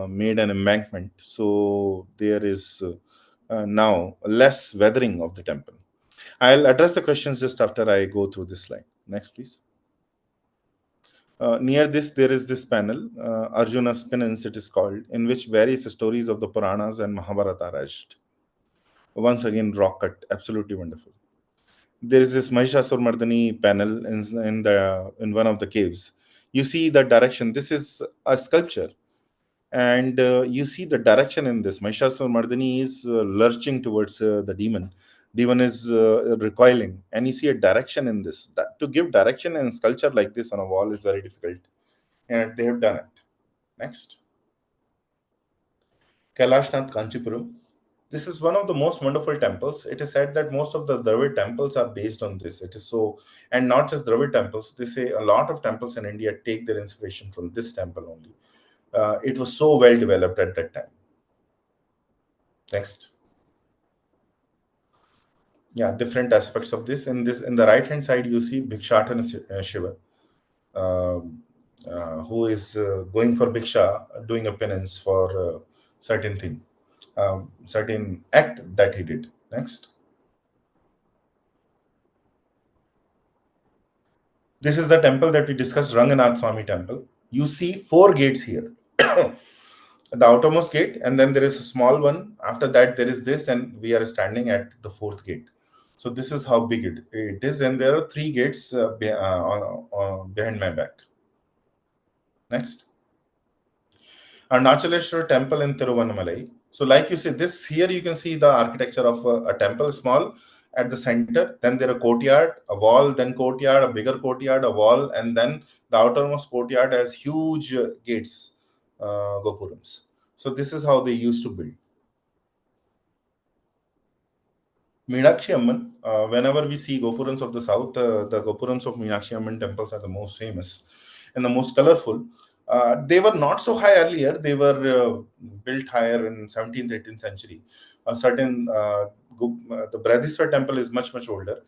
made an embankment, so there is now less weathering of the temple. I'll address the questions just after I go through this slide. Next, please. Near this, there is this panel, Arjuna's Penance, it is called, in which various stories of the Puranas and Mahabharata are etched. Once again, rock cut, absolutely wonderful. There is this Mahishasur panel in one of the caves. You see the direction. This is a sculpture, and you see the direction in this. Mahishasur is lurching towards the demon. Demon is recoiling, and you see a direction in this. To give direction in sculpture like this on a wall is very difficult, and they have done it. Next. Kailashnath Kanchipuram. This is one of the most wonderful temples. It is said that most of the Dravid temples are based on this. It is so, and not just Dravid temples. They say a lot of temples in India take their inspiration from this temple only. It was so well developed at that time. Next. Yeah, different aspects of this. In the right hand side, you see Bhikshatan Shiva, who is going for Bhiksha, doing a penance for certain thing. Certain act that he did. Next. This is the temple that we discussed, Ranganath Swami temple. You see 4 gates here. The outermost gate, and then there is a small one. After that, there is this, and we are standing at the 4th gate. So this is how big it is, and there are 3 gates behind my back. Next. Arunachaleshwar temple in Tiruvannamalai. So like you see, this here you can see the architecture of a temple, small at the center, then there a courtyard, a wall, then courtyard, a bigger courtyard, a wall, and then the outermost courtyard has huge gates, gopurams. So this is how they used to build. Meenakshi Amman, whenever we see gopurams of the south, the gopurams of Meenakshi Amman temples are the most famous and the most colorful. They were not so high earlier. They were built higher in 17th, 18th century. The Bradiswar temple is much, much older,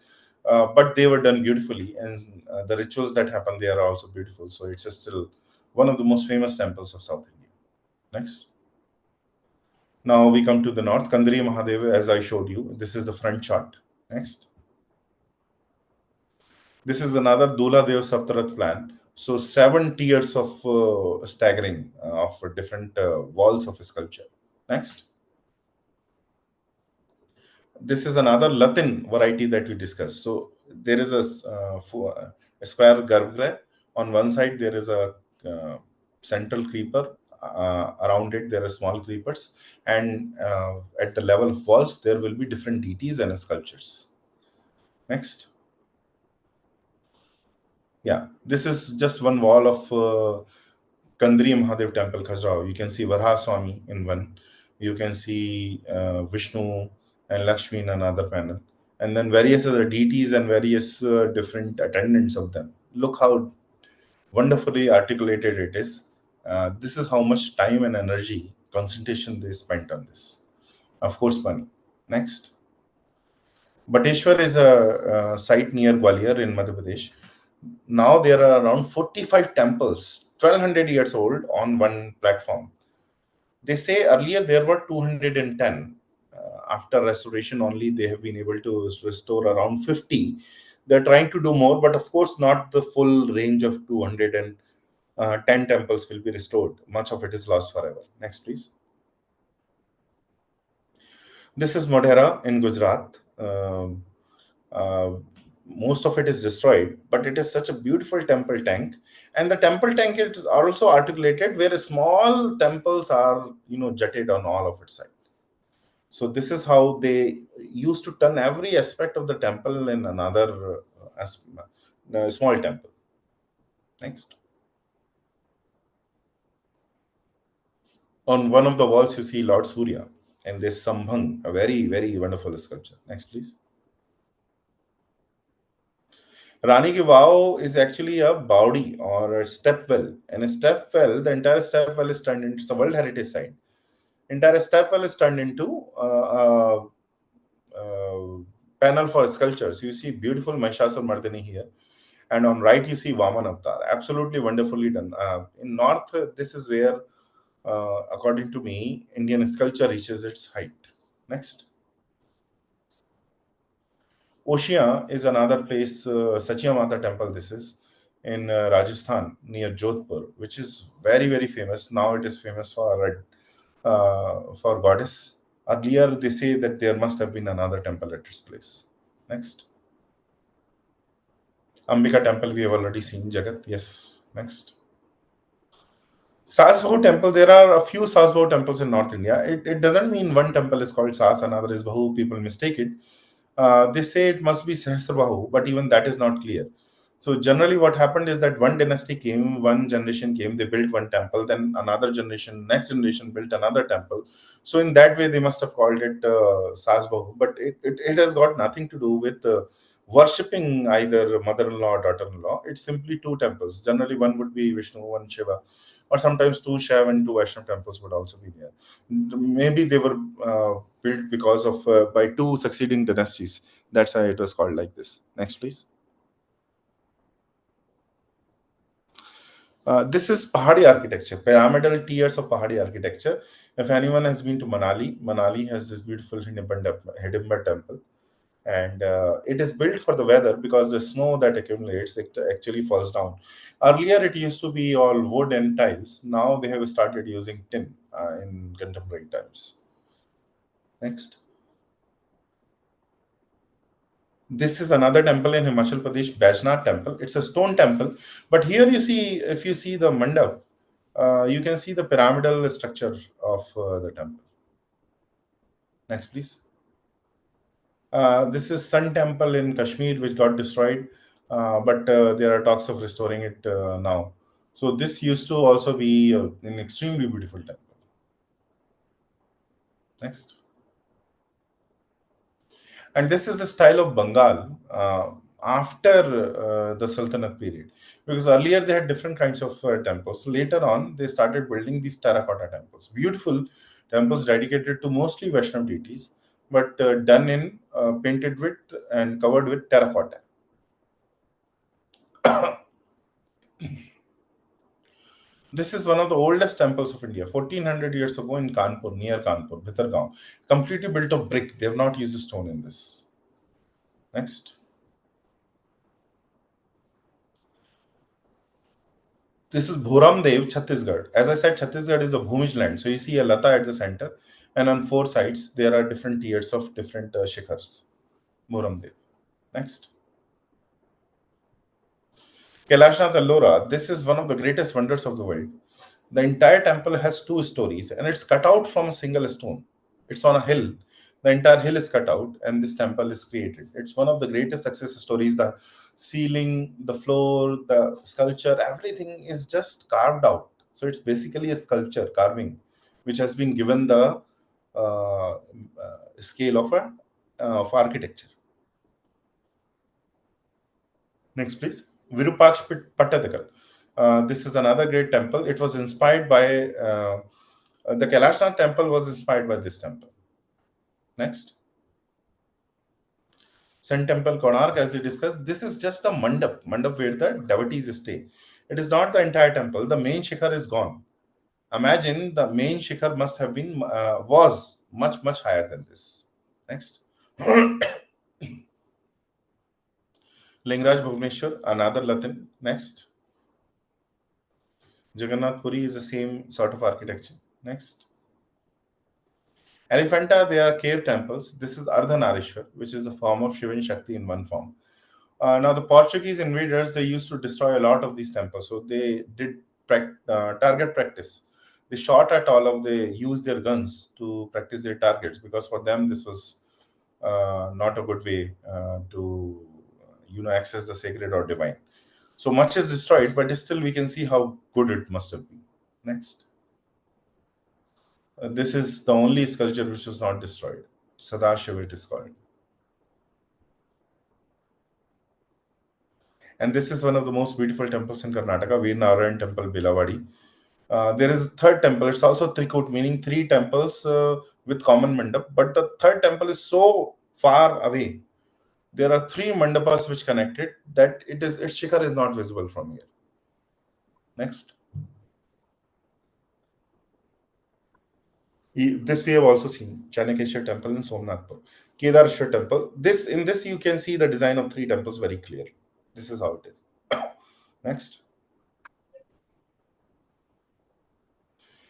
but they were done beautifully, and the rituals that happen there are also beautiful. So it's still one of the most famous temples of South India. Next. Now we come to the north, Kandri Mahadeva, as I showed you. This is the front chart. Next. This is another Dula Dev Saptarat plan. So 7 tiers of staggering of different walls of sculpture. Next. This is another Latin variety that we discussed. So there is a square garbhagriha. On one side, there is a central creeper. Around it, there are small creepers. And at the level of walls, there will be different deities and sculptures. Next. Yeah, this is just one wall of Kandri Mahadev temple, Khajuraho. You can see Varha Swami in one. You can see Vishnu and Lakshmi in another panel. And then various other deities and various different attendants of them. Look how wonderfully articulated it is. This is how much time and energy, concentration they spent on this. Of course, money. Next. Bateshwar is a site near Gwalior in Madhya Pradesh. Now there are around 45 temples, 1200 years old, on one platform. They say earlier there were 210. After restoration only, they have been able to restore around 50. They're trying to do more, but of course not the full range of 210 temples will be restored. Much of it is lost forever. Next, please. This is Modhera in Gujarat. Most of it is destroyed, but it is such a beautiful temple tank. And the temple tank is also articulated where small temples are, jutted on all of its sides. So this is how they used to turn every aspect of the temple in another small temple. Next. On one of the walls, you see Lord Surya and this Sambhang, a very, very wonderful sculpture. Next, please. Rani Ki Vav is actually a baudi or a step well. And a step well, the entire step well is turned into, it's a World Heritage Site. Entire step well is turned into panel for sculptures. You see beautiful Mahishasur Mardini here. And on right, you see Vaman Avatar. Absolutely wonderfully done. In North, this is where, according to me, Indian sculpture reaches its height. Next. Oshia is another place, Sachia Mata temple, this is in Rajasthan near Jodhpur, which is very, very famous. Now it is famous for goddess. Earlier, they say that there must have been another temple at its place. Next. Ambika temple, we have already seen. Jagat, yes. Next. Sas Bahu temple, there are a few Sas Bahu temples in North India. It doesn't mean one temple is called Sas, another is Bahu. People mistake it. They say it must be Sahasrabahu, but even that is not clear. So generally what happened is that one dynasty came, one generation came, they built one temple, then another generation, next generation built another temple. So in that way, they must have called it Sasbahu, but it has got nothing to do with worshipping either mother-in-law or daughter-in-law. It's simply two temples. Generally, one would be Vishnu, one Shiva, or sometimes two Shiva and two Vaishnav temples would also be there. Maybe they were built because of by two succeeding dynasties. That's why it was called like this. Next, please. This is Pahadi architecture, pyramidal tiers of Pahadi architecture. If anyone has been to Manali, Manali has this beautiful Hidimba temple. And it is built for the weather because the snow that accumulates, it actually falls down. Earlier, it used to be all wood and tiles. Now they have started using tin in contemporary times. Next. This is another temple in Himachal Pradesh, Bajnath temple. It's a stone temple. But here you see, if you see the mandap, you can see the pyramidal structure of the temple. Next, please. This is Sun Temple in Kashmir, which got destroyed, but there are talks of restoring it now. So this used to also be an extremely beautiful temple. Next. And this is the style of Bengal after the Sultanate period. Because earlier they had different kinds of temples. Later on, they started building these terracotta temples. Beautiful temples dedicated to mostly Vaishnav deities, but done in, painted with and covered with terracotta. This is one of the oldest temples of India, 1400 years ago in Kanpur, near Kanpur, Bhitargaon. Completely built of brick. They have not used stone in this. Next. This is Bhuramdev, Chhattisgarh. As I said, Chhattisgarh is a Bhumij land. So you see a lata at the center, and on four sides, there are different tiers of different shikhars. Bhuramdev. Next. Kailashnath Ellora. This is one of the greatest wonders of the world. The entire temple has two stories, and it's cut out from a single stone. It's on a hill. The entire hill is cut out, and this temple is created. It's one of the greatest success stories. The ceiling, the floor, the sculpture, everything is just carved out. So it's basically a sculpture carving, which has been given the scale of architecture. Next, please. Virupaksh Pattakal. This is another great temple. It was inspired by the Kailashnath temple was inspired by this temple. Next. Sun Temple Konark, as we discussed, this is just a mandap where the devotees stay. It is not the entire temple. The main shikhar is gone. Imagine the main shikhar must have been, was much higher than this. Next. Lingaraj Bhubaneswar, another Latin. Next. Jagannath Puri is the same sort of architecture. Next. Elephanta, they are cave temples. This is Ardhanarishwar, which is a form of Shiva and Shakti in one form. Now, the Portuguese invaders, they used to destroy a lot of these temples. So they did target practice. They shot at they used their guns to practice their targets because for them, this was not a good way to, access the sacred or divine. So much is destroyed, but still we can see how good it must have been. Next. This is the only sculpture which was not destroyed. Sadashiva it is called. And this is one of the most beautiful temples in Karnataka, Veer Narayan Temple, Belawadi. There is a third temple. It's also Trikut, meaning three temples with common mandap. But the third temple is so far away. There are three mandapas which connect it that its shikhar is not visible from here. Next. This we have also seen Chanakeshwar temple in Somnathpur, Kedareshwar temple. In this you can see the design of three temples very clearly. This is how it is. Next.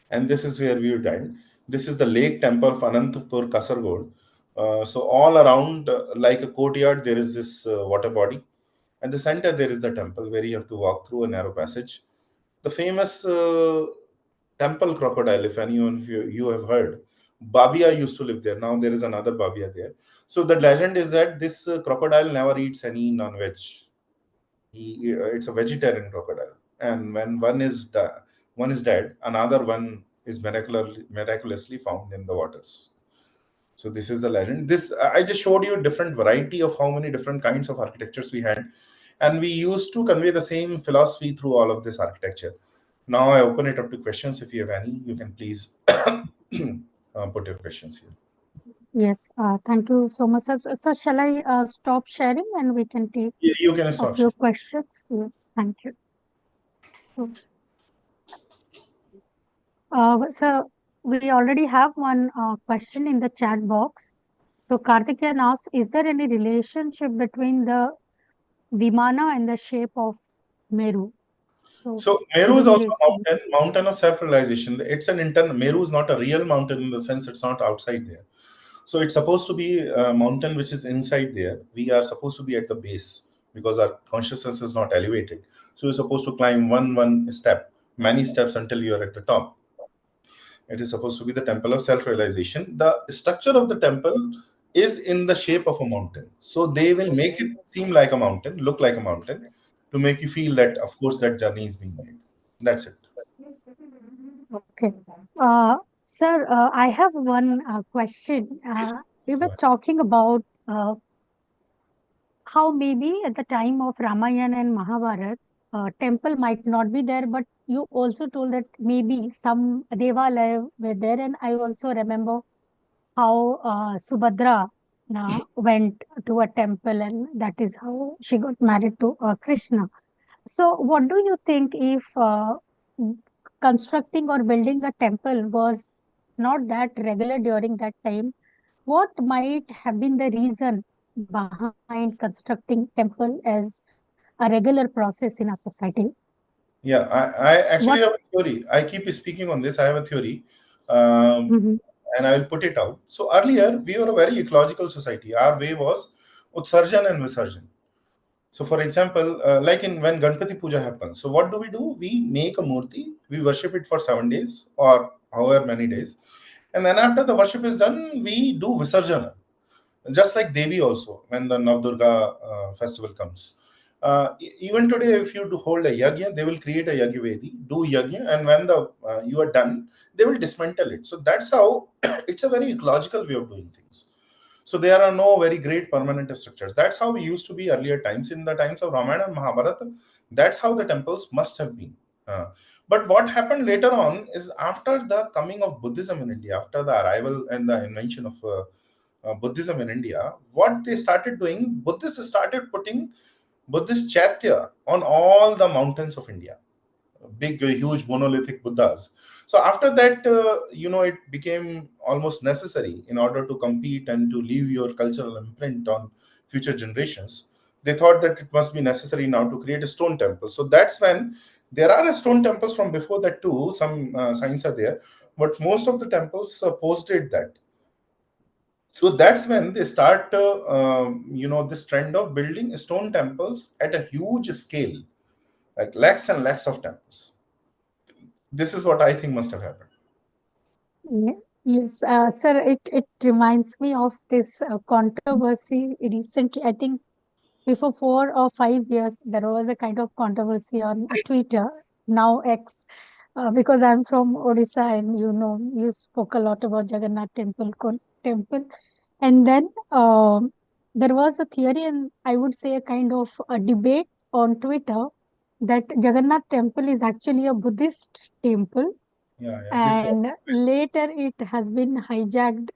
And this is where we died. This is the lake temple of Anantapur, Kasargod. So all around, like a courtyard, there is this water body. At the center, there is the temple where you have to walk through a narrow passage. The famous temple crocodile, if anyone of you have heard, Babia used to live there. Now there is another Babia there. So the legend is that this crocodile never eats any non-veg. It's a vegetarian crocodile, and when one is dead, another one is miraculously found in the waters. So this is the legend. This I just showed you a different variety of how many different kinds of architectures we had, and we used to convey the same philosophy through all of this architecture. Now I open it up to questions. If you have any, you can please put your questions here. Yes, thank you so much, sir. So shall I stop sharing and we can take You can a stop. few questions? Yes, thank you. So we already have one question in the chat box. So Karthikeyan asks, is there any relationship between the Vimana and the shape of Meru? So could Meru you is also please- a mountain of self-realization. It's an internal. Meru is not a real mountain in the sense it's not outside there. So it's supposed to be a mountain which is inside there. We are supposed to be at the base because our consciousness is not elevated. So you're supposed to climb one step, many steps until you are at the top. It is supposed to be the temple of self-realization. The structure of the temple is in the shape of a mountain. So they will make it seem like a mountain, look like a mountain, to make you feel that, of course, that journey is being made. That's it. Okay. Sir, I have one question. We were talking about how maybe at the time of Ramayana and Mahabharata, temple might not be there, but you also told that maybe some Devalaya were there. And I also remember how Subhadra went to a temple, and that is how she got married to Krishna. So, what do you think if constructing or building a temple was not that regular during that time? What might have been the reason behind constructing temple as a regular process in a society? Yeah, I actually What? have a theory. I keep speaking on this. I have a theory, Mhm. and I will put it out. So earlier, we were a very ecological society. Our way was Utsarjan and Visarjan. So, for example, like when Ganpati Puja happens, so what do? We make a murti, we worship it for 7 days or however many days, and then after the worship is done, we do Visarjana. Just like Devi also, when the Navdurga festival comes. Even today, if you do hold a yagya, they will create a yagyavedi, do yagya, and when you are done, they will dismantle it. So that's how it's a very ecological way of doing things. So there are no very great permanent structures. That's how we used to be earlier times. In the times of Ramayana and Mahabharata, that's how the temples must have been. But what happened later on is after the coming of Buddhism in India, after the arrival and the invention of Buddhism in India, what they started doing, Buddhists started putting Buddhist chaitya on all the mountains of India, big, huge monolithic Buddhas. So after that, it became almost necessary in order to compete and to leave your cultural imprint on future generations. They thought that it must be necessary now to create a stone temple. So that's when there are stone temples from before that too. Some signs are there, but most of the temples postdate that. So that's when they start, this trend of building stone temples at a huge scale, like lakhs and lakhs of temples. This is what I think must have happened. Yes, sir, it reminds me of this controversy recently. I think before 4 or 5 years, there was a kind of controversy on Twitter, now X, because I'm from Odisha, and you spoke a lot about Jagannath temple, and then there was a theory, and I would say a kind of a debate on Twitter that Jagannath temple is actually a Buddhist temple, Yeah, this was. and later it has been hijacked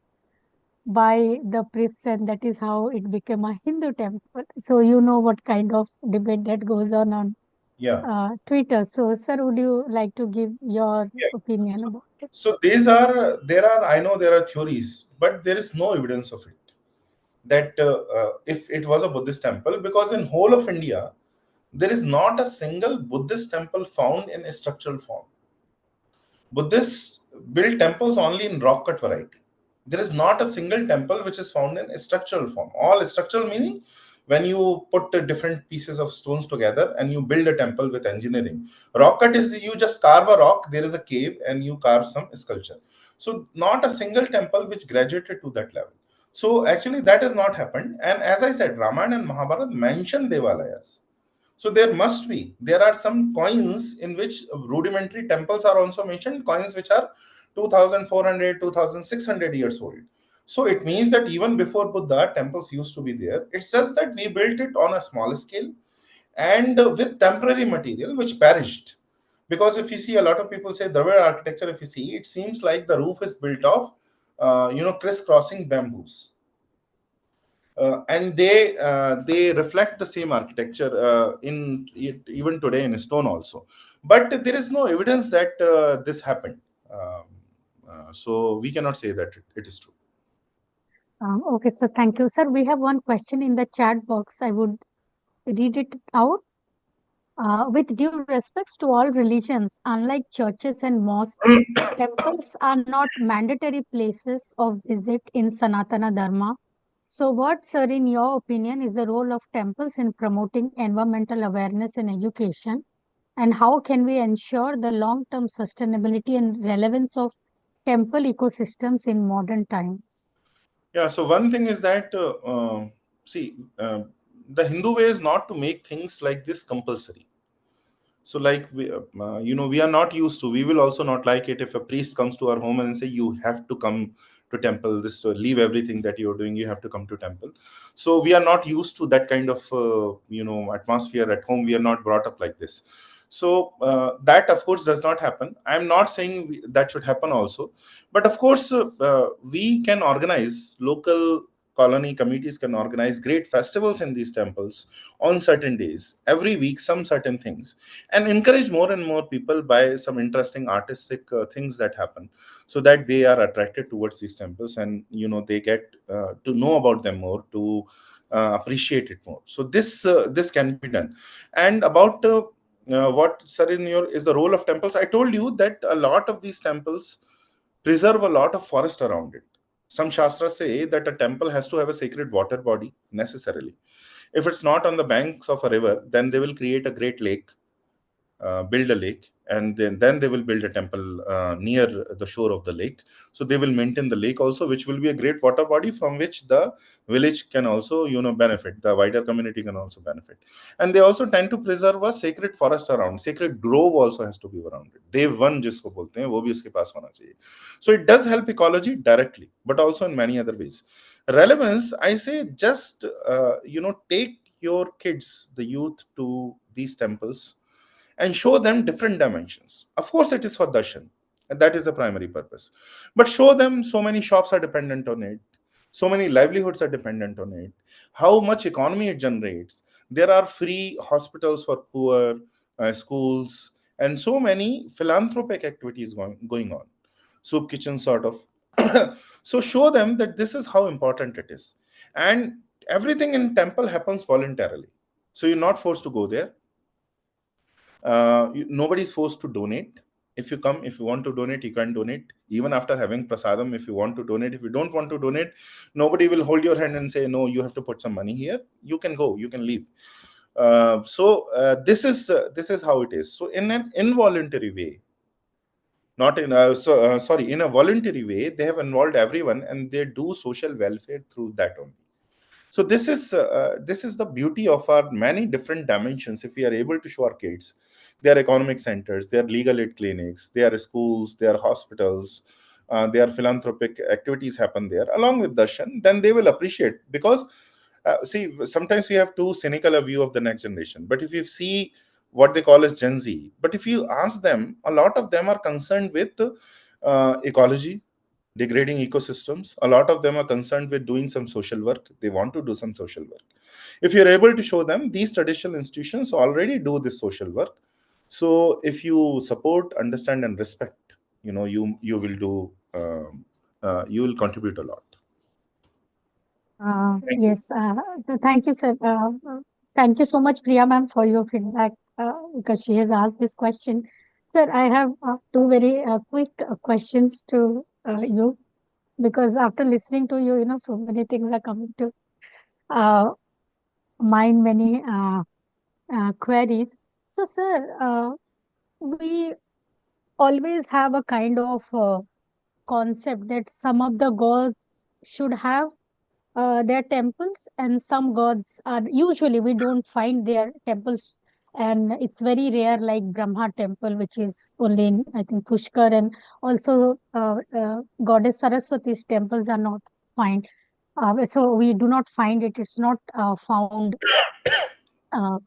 by the priests, and that is how it became a Hindu temple. So you know what kind of debate that goes on Yeah. Twitter. So, sir, would you like to give your Yeah. opinion about it? So there are, I know there are theories, but there is no evidence of it that if it was a Buddhist temple, because in whole of India there is not a single Buddhist temple found in a structural form. Buddhists build temples only in rock cut variety. There is not a single temple which is found in a structural form. All structural meaning when you put the different pieces of stones together and you build a temple with engineering. Rock cut is you just carve a rock, there is a cave, and you carve some sculpture. So, not a single temple which graduated to that level. So, actually, that has not happened. And as I said, Ramayana and Mahabharata mention Devalayas. So there are some coins in which rudimentary temples are also mentioned, coins which are 2400, 2600 years old. So it means that even before Buddha, temples used to be there. It's just that we built it on a small scale and with temporary material which perished. Because if you see, a lot of people say Dravid architecture, if you see, it seems like the roof is built of, crisscrossing bamboos, and they reflect the same architecture in even today in stone also, but there is no evidence that this happened. So we cannot say that it is true. Okay, so thank you, sir. We have one question in the chat box. I would read it out. With due respects to all religions, unlike churches and mosques, temples are not mandatory places of visit in Sanatana Dharma. So, what, sir, in your opinion, is the role of temples in promoting environmental awareness and education? And how can we ensure the long-term sustainability and relevance of temple ecosystems in modern times? Yeah, so one thing is that see, the Hindu way is not to make things like this compulsory. So like we are not used to, we will also not like it if a priest comes to our home and say you have to come to temple, this leave everything that you're doing, you have to come to temple. So we are not used to that kind of atmosphere at home. We are not brought up like this. So that of course does not happen. I'm not saying that should happen also, but of course we can organize, local colony communities can organize great festivals in these temples on certain days, every week, some certain things, and encourage more and more people by some interesting artistic things that happen, so that they are attracted towards these temples, and they get to know about them more, to appreciate it more. So this can be done. And about what, sir, is the role of temples, I told you that a lot of these temples preserve a lot of forest around it. Some shastras say that a temple has to have a sacred water body necessarily. If it's not on the banks of a river, then they will create a great lake, build a lake, and then they will build a temple near the shore of the lake. So they will maintain the lake also, which will be a great water body from which the village can also benefit, the wider community can also benefit. And they also tend to preserve a sacred forest around, sacred grove also has to be around it. Dev one जिसको बोलते हैं वो भी उसके पास होना चाहिए. So it does help ecology directly, but also in many other ways. Relevance, I say, just take your kids, the youth, to these temples and show them different dimensions. Of course, it is for darshan, and that is the primary purpose. But show them so many shops are dependent on it, so many livelihoods are dependent on it, how much economy it generates. There are free hospitals for poor, schools, and so many philanthropic activities going on. Soup kitchen, sort of. So show them that this is how important it is. And everything in temple happens voluntarily. So you're not forced to go there. Nobody's forced to donate. If you come, if you want to donate, you can donate even after having prasadam. If you want to donate, if you don't want to donate, nobody will hold your hand and say no, you have to put some money here. You can go, you can leave. This is how it is. So in an involuntary way, not in a, sorry, in a voluntary way, they have involved everyone and they do social welfare through that only. So this is the beauty of our many different dimensions. If we are able to show our kids, they are economic centers, they are legal aid clinics, they are schools, they are hospitals, they are philanthropic activities happen there along with darshan, then they will appreciate. Because See, sometimes we have too cynical a view of the next generation. But if you see what they call as Gen Z, but if you ask them, a lot of them are concerned with ecology, degrading ecosystems. A lot of them are concerned with doing some social work. They want to do some social work. If you're able to show them, these traditional institutions already do this social work. So if you support, understand, and respect, you will do. You will contribute a lot. Thank you. Yes, thank you, sir. Thank you so much, Priya ma'am, for your feedback because she has asked this question. Sir, I have two very quick questions to you because after listening to you, so many things are coming to uh, mind, many queries. So, sir, we always have a kind of concept that some of the gods should have their temples and some gods are usually we don't find their temples and it's very rare like Brahma temple which is only in I think Pushkar and also goddess Saraswati's temples are not found. So we do not find it. It's not found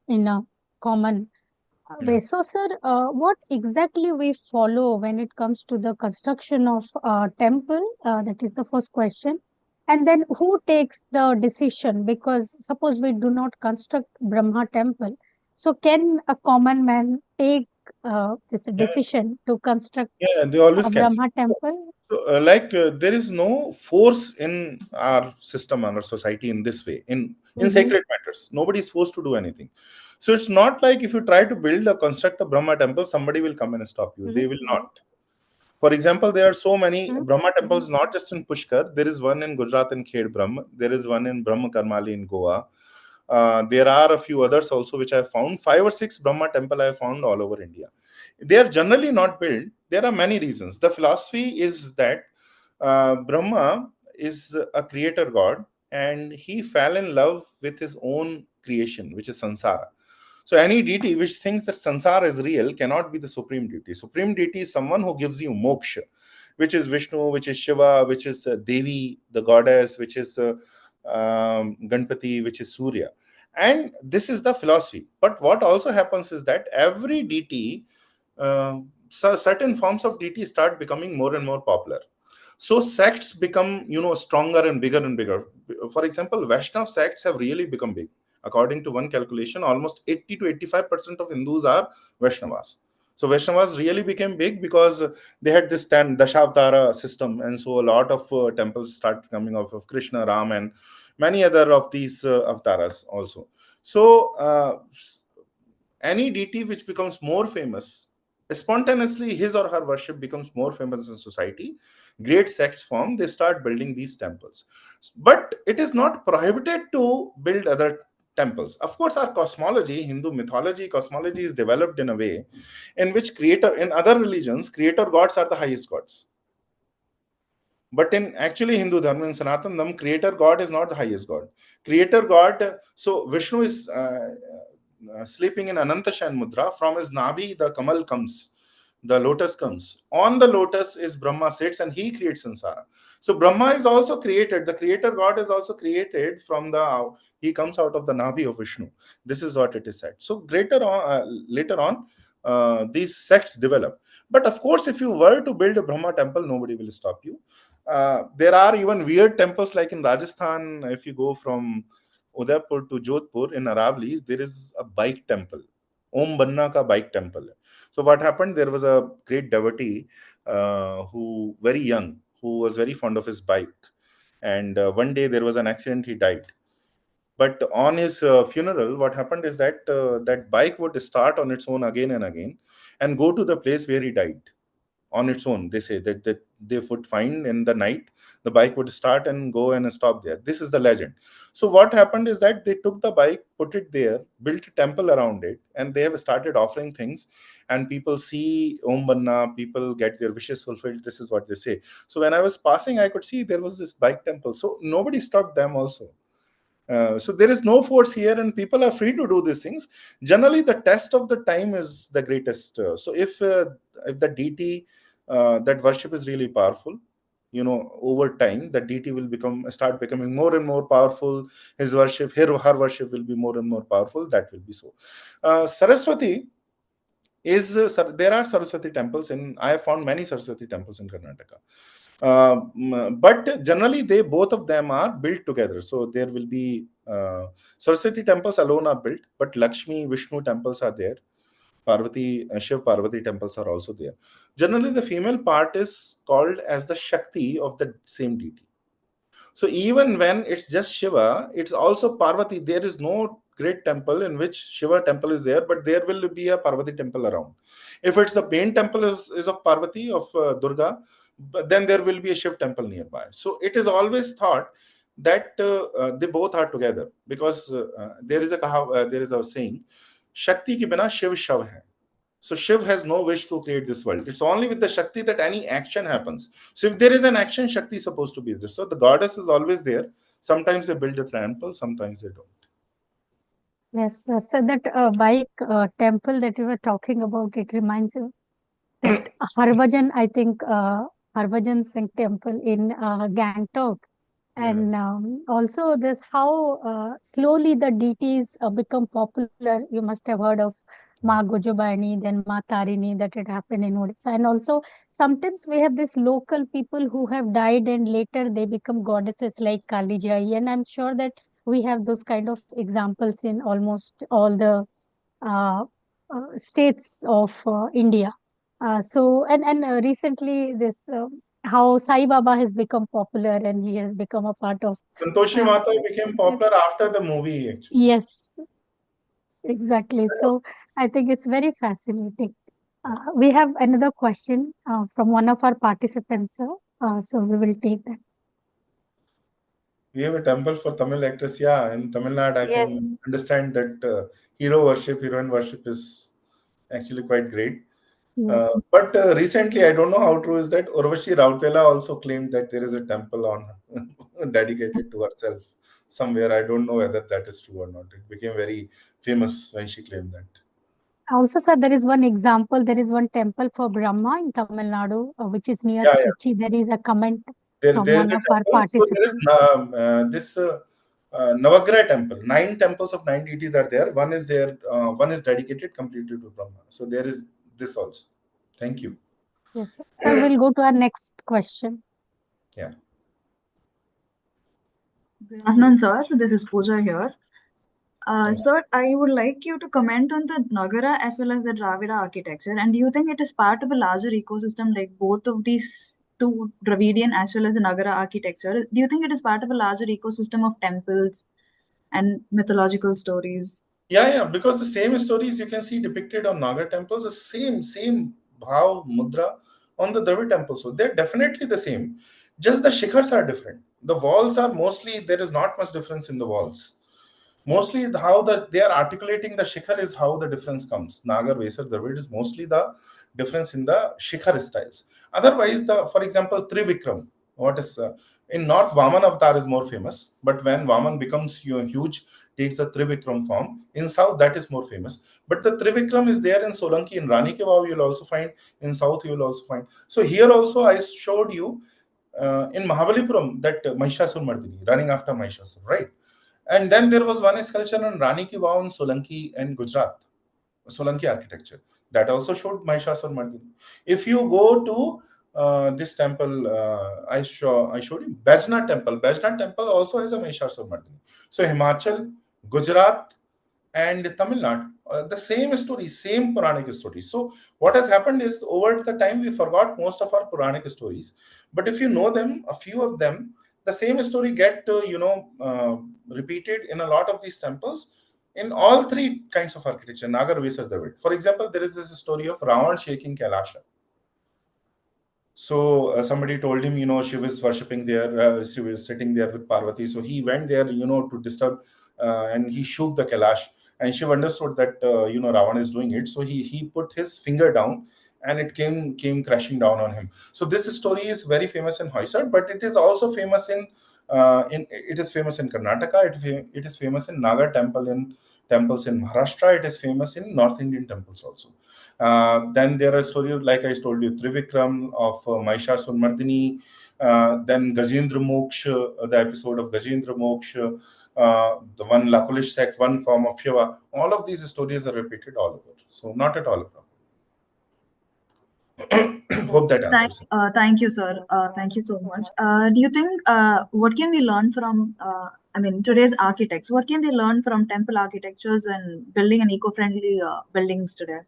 in a common Yeah. way. So, sir, what exactly we follow when it comes to the construction of temple? That is the first question. And then who takes the decision? Because suppose we do not construct Brahma temple, so can a common man take this Yeah, decision to construct yeah, they always a can. Brahma temple? So, there is no force in our system and our society in this way. In Mm-hmm. sacred matters, nobody is forced to do anything. So it's not like if you try to build or construct a Brahma temple, somebody will come and stop you. They will not. For example, there are so many Brahma temples, not just in Pushkar. There is one in Gujarat in Khed Brahma. There is one in Brahma Karmali in Goa. There are a few others also which I have found. 5 or 6 Brahma temple I have found all over India. They are generally not built. There are many reasons. The philosophy is that Brahma is a creator god and he fell in love with his own creation, which is Sansara. So any deity which thinks that Sansara is real cannot be the supreme deity. Supreme deity is someone who gives you moksha, which is Vishnu, which is Shiva, which is Devi, the goddess, which is Ganpati, which is Surya. And this is the philosophy. But what also happens is that every deity, certain forms of deity start becoming more and more popular. So sects become, stronger and bigger and bigger. For example, Vaishnav sects have really become big. According to one calculation, almost 80 to 85% of Hindus are Vaishnavas. So Vaishnavas really became big because they had this Dashavatara system, and so a lot of temples started coming off of Krishna, Ram, and many other of these avatars also. So any deity which becomes more famous, spontaneously his or her worship becomes more famous in society, great sects form, they start building these temples. But it is not prohibited to build other temples. Of course, our cosmology, Hindu mythology, cosmology is developed in a way in which in other religions, creator gods are the highest gods. But in actually Hindu Dharma, in Sanatan Dharma, creator God is not the highest God. Creator God, so Vishnu is sleeping in Anantashan Mudra. From his Nabhi, the Kamal comes, the lotus comes. On the lotus is Brahma sits and he creates Sansara. So Brahma is also created. The creator God is also created he comes out of the Nabhi of Vishnu. This is what it is said. So later on, these sects develop. But of course, if you were to build a Brahma temple, nobody will stop you. There are even weird temples like in Rajasthan. If you go from Udaipur to Jodhpur in Aravali's, there is a bike temple. Om Banna ka bike temple. So what happened? There was a great devotee who very young, who was very fond of his bike, and one day there was an accident. He died. But on his funeral, what happened is that that bike would start on its own again and again, and go to the place where he died on its own. They say that they would find in the night, the bike would start and go and stop there. This is the legend. So what happened is that they took the bike, put it there, built a temple around it, and they have started offering things, and people see Om Banna, people get their wishes fulfilled. This is what they say. So when I was passing, I could see there was this bike temple, so nobody stopped them also. So there is no force here, and people are free to do these things. Generally, the test of the time is the greatest. So if the deity, that worship is really powerful, over time, the deity will start becoming more and more powerful. His worship, her worship will be more and more powerful. That will be so. Saraswati there are Saraswati temples I have found many Saraswati temples in Karnataka. But generally, both of them are built together. So there will be Saraswati temples alone are built, but Lakshmi, Vishnu temples are there. Parvati, Shiv Parvati temples are also there. Generally, the female part is called as the Shakti of the same deity. So even when it's just Shiva, it's also Parvati. There is no great temple in which Shiva temple is there, but there will be a Parvati temple around. If it's the main temple is of Parvati, of Durga, but then there will be a Shiv temple nearby. So it is always thought that they both are together, because there is a saying, Shakti ki bina Shiv Shav hai. So Shiv has no wish to create this world. It's only with the Shakti that any action happens. So if there is an action, Shakti is supposed to be there. So the goddess is always there. Sometimes they build a temple, sometimes they don't. Yes, sir. So that bike temple that you were talking about, it reminds me that Harbhajan, I think Harbhajan Singh temple in Gangtok. Yeah. And also this how slowly the deities become popular. You must have heard of Ma Gojobani, then Ma Tarini, that it happened in Odisha. And also sometimes we have this local people who have died and later they become goddesses like Kalijai. And I'm sure that we have those kind of examples in almost all the uh, states of India. Recently this how Sai Baba has become popular and he has become a part of. Santoshi Mata became popular after the movie, actually. Yes, exactly. So I think it's very fascinating. We have another question from one of our participants, sir. So we will take that. We have a temple for Tamil actress. Yeah, in Tamil Nadu, I can Yes. understand that hero worship, heroine worship is actually quite great. Yes. But recently, I don't know how true is that, Urvashi Rautela also claimed that there is a temple on dedicated to herself somewhere. I don't know whether that is true or not. It became very famous when she claimed that. Also, sir, there is one example. There is one temple for Brahma in Tamil Nadu, which is near Yeah, yeah. Trichy. There is a comment from There is one a of our temple. So there is participants. this Navagraha temple. 9 temples of 9 deities are there. One is there. One is dedicated completely to Brahma. So there is this also. Thank you. Yes, sir. So we'll go to our next question. Yeah. Good afternoon, sir. This is Pooja here. Yes. Sir, I would like you to comment on the Nagara as well as the Dravida architecture. And do you think it is part of a larger ecosystem, like both of these two, Dravidian as well as the Nagara architecture? Do you think it is part of a larger ecosystem of temples and mythological stories? Yeah, because the same stories you can see depicted on Naga temples, the same bhav, mudra on the Dravid temples. So they're definitely the same. Just the shikhars are different. The walls are mostly, there is not much difference in the walls. Mostly how they are articulating the shikhar is how the difference comes. Nagar, Vesar, Dravid is mostly the difference in the shikhar styles. Otherwise, for example, Trivikram, what is in North, Vaman avatar is more famous, but when Vaman becomes huge, takes the Trivikram form. In South, that is more famous. But the Trivikram is there in Solanki, in Rani Ki Vav, you will also find. In South, you will also find. So here also, I showed you in Mahabalipuram that Mahishasur Mardini, running after Mahishasur, right? And then there was one sculpture on Rani Ki Vav in Solanki and Gujarat, Solanki architecture. That also showed Mahishasur Mardini. If you go to this temple, I showed you Bajna temple. Bajna temple also has a Mahishasur Mardini. So Himachal, Gujarat, and Tamil Nadu, the same story, same Puranic stories. So what has happened is over the time we forgot most of our Puranic stories. But if you know them, a few of them, the same story get repeated in a lot of these temples in all 3 kinds of architecture, Nagar, Vesar, Dravid. For example, there is this story of Ravan shaking Kailasha. So somebody told him, she was worshipping there, she was sitting there with Parvati. So he went there, to disturb, and he shook the Kailash. And she understood that, Ravan is doing it. So he put his finger down, and it came crashing down on him. So this story is very famous in Hoysad, but it is also famous in Karnataka. It is famous in Nagar temples in Maharashtra. It is famous in North Indian temples also. Then there are stories like I told you, Trivikram of Mahishasur Mardini. Then Gajendra Moksha, the episode of Gajendra Moksha, the one Lakulish sect, one form of Shiva. All of these stories are repeated all over. So not at all a problem. Hope that answers it. Thank you, sir. Thank you so much. Do you think what can we learn from today's architects? What can they learn from temple architectures and building an eco-friendly buildings today?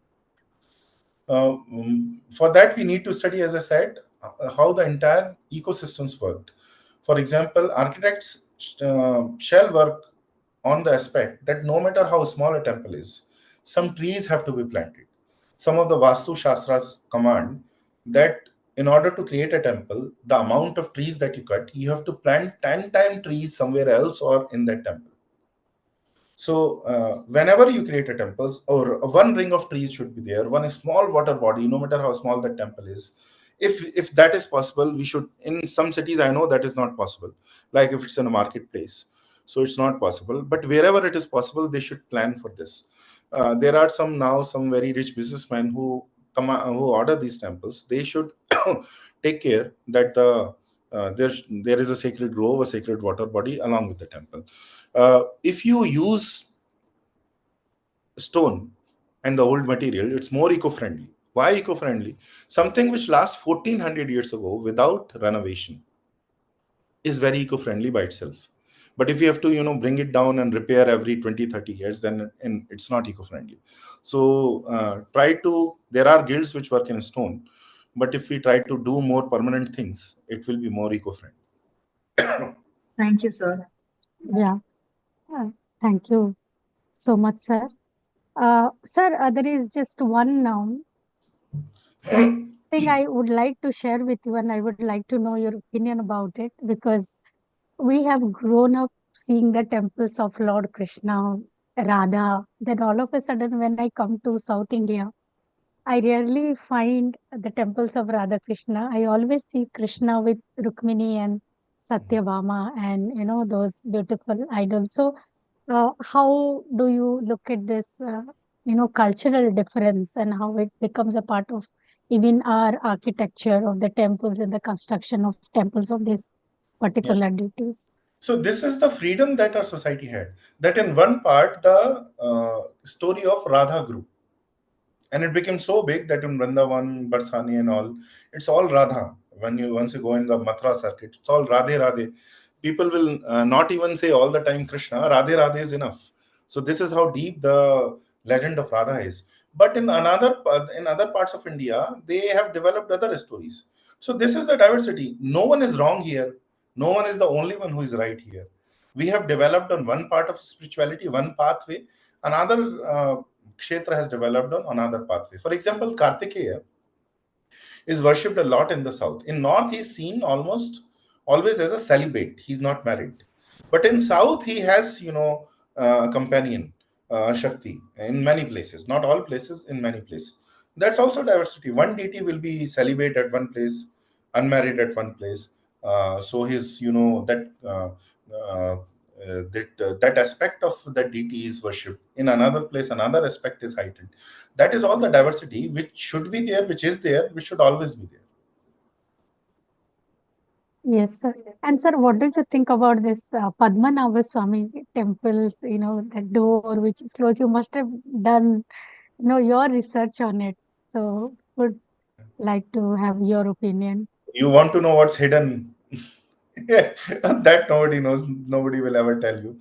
For that, we need to study, as I said, how the entire ecosystems worked. For example, architects shall work on the aspect that no matter how small a temple is, some trees have to be planted. Some of the Vastu Shastras command that in order to create a temple, the amount of trees that you cut, you have to plant 10 times trees somewhere else or in that temple. So whenever you create a temple, or one ring of trees should be there, one small water body, no matter how small that temple is. If that is possible, we should. In some cities, I know that is not possible. Like if it's in a marketplace, so it's not possible. But wherever it is possible, they should plan for this. There are some very rich businessmen who who order these temples. They should take care that there is a sacred grove, a sacred water body along with the temple. If you use stone and the old material, it's more eco-friendly. Why eco-friendly? Something which lasts 1400 years ago without renovation is very eco-friendly by itself. But if you have to bring it down and repair every 20-30 years, then it's not eco-friendly. So there are guilds which work in stone, but if we try to do more permanent things, it will be more eco-friendly. Thank you, sir. Yeah. Thank you so much, sir. Sir, there is just one thing I would like to share with you, and I would like to know your opinion about it, because we have grown up seeing the temples of Lord Krishna, Radha. Then all of a sudden, when I come to South India, I rarely find the temples of Radha Krishna. I always see Krishna with Rukmini and Satyabhama and those beautiful idols. So how do you look at this cultural difference, and how it becomes a part of even our architecture of the temples and the construction of temples of these particular deities? So this is the freedom that our society had. That in one part, the story of Radha grew. And it became so big that in Vrindavan, Barsani and all, it's all Radha. Once you go in the Mathura circuit, it's all Radhe Radhe. People will not even say all the time Krishna. Radhe Radhe is enough. So this is how deep the legend of Radha is. But in other parts of India, they have developed other stories. So this is the diversity. No one is wrong here. No one is the only one who is right here. We have developed on one part of spirituality, one pathway. Another Kshetra has developed on another pathway. For example, Kartikeya is worshipped a lot in the south. In north, he's seen almost always as a celibate. He's not married. But in south, he has, a companion, Shakti, in many places. Not all places, in many places. That's also diversity. One deity will be celibate at one place, unmarried at one place. So his, that aspect of that deity is worshipped. In another place, another aspect is heightened. That is all the diversity which should be there, which is there, which should always be there. Yes, sir. And sir, what do you think about this Padmanabha Swami temples, the door which is closed? You must have done, your research on it. So would like to have your opinion. You want to know what's hidden? That nobody knows. Nobody will ever tell you.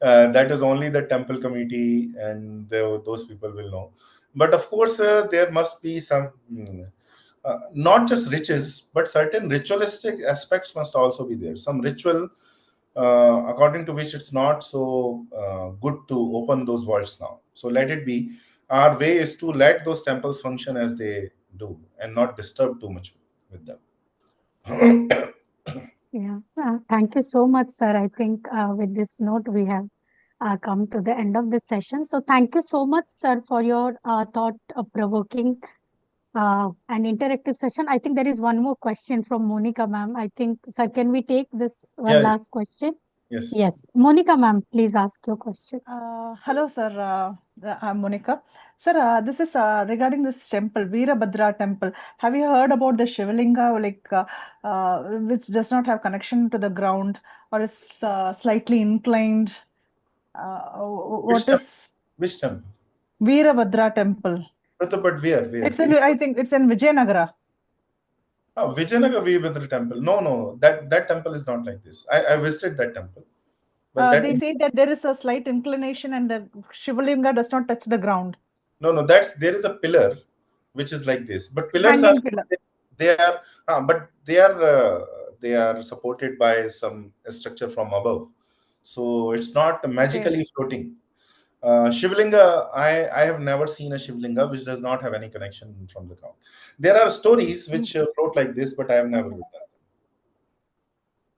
That is only the temple committee and those people will know. But of course, there must be some, not just riches, but certain ritualistic aspects must also be there. Some ritual, according to which it's not so good to open those vaults now. So let it be. Our way is to let those temples function as they do and not disturb too much with them. Yeah. Thank you so much, sir. I think with this note, we have come to the end of this session. So thank you so much, sir, for your thought-provoking and interactive session. I think there is one more question from Monica ma'am. I think, sir, can we take this one last question? Yes. Yes. Monica ma'am, please ask your question. Hello, sir. I'm Monica. Sir, this is regarding this temple, Veerabhadra temple. Have you heard about the Shivalinga, which does not have connection to the ground or is slightly inclined? Which What temple? is Which temple? Veerabhadra temple? But where? It's in, I think it's in Vijayanagara. Oh, Vijayanagar Veerbhadra temple. No, no, no. That temple is not like this. I visited that temple, but that They say that there is a slight inclination and the Shivalinga does not touch the ground. no, that's there is a pillar which is like this. But pillars are Hanging pillar. they are but they are supported by some structure from above, so it's not Okay. magically floating. Shivlinga, I have never seen a Shivlinga which does not have any connection from the ground. There are stories which float like this, but I have never Okay. witnessed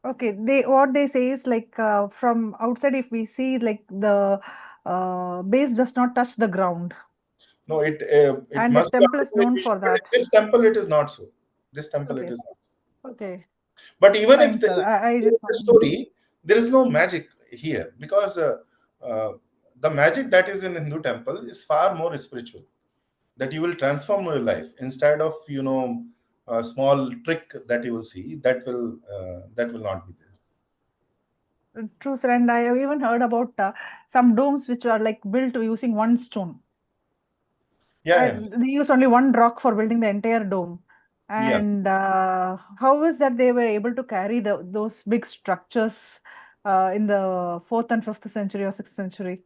them. Okay, what they say is like from outside, if we see like the base does not touch the ground, No, it and the must be temple is known for artificial, but in that. this temple it is not so. This temple it Okay, is not. okay, But even if fine, sir. I there is just a want. story, there is no magic here because uh, the magic that is in Hindu temple is far more spiritual. That you will transform your life instead of a small trick that you will see that will not be there. True, sir. And I have even heard about some domes which are like built using one stone. Yeah, yeah, They use only one rock for building the entire dome. yeah. And how is that they were able to carry those big structures in the 4th and 5th century or 6th century?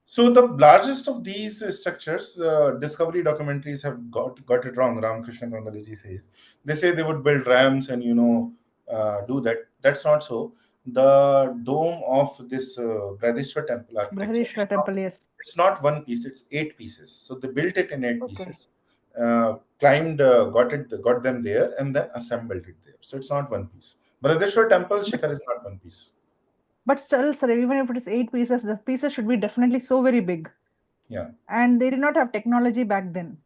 So the largest of these structures, discovery documentaries have got it wrong. Ramakrishna Kandaluji says they say they would build rams and do that. That's not so. The dome of this Bradishwar temple architecture, Brihadishwara temple, yes. it's not one piece; it's 8 pieces. So they built it in eight Okay. pieces, climbed, got them there, and then assembled it there. So it's not one piece. Bradishwar temple But, Shikhar is not one piece. but still, sir, even if it is 8 pieces, the pieces should be definitely so very big. Yeah. And they did not have technology back then.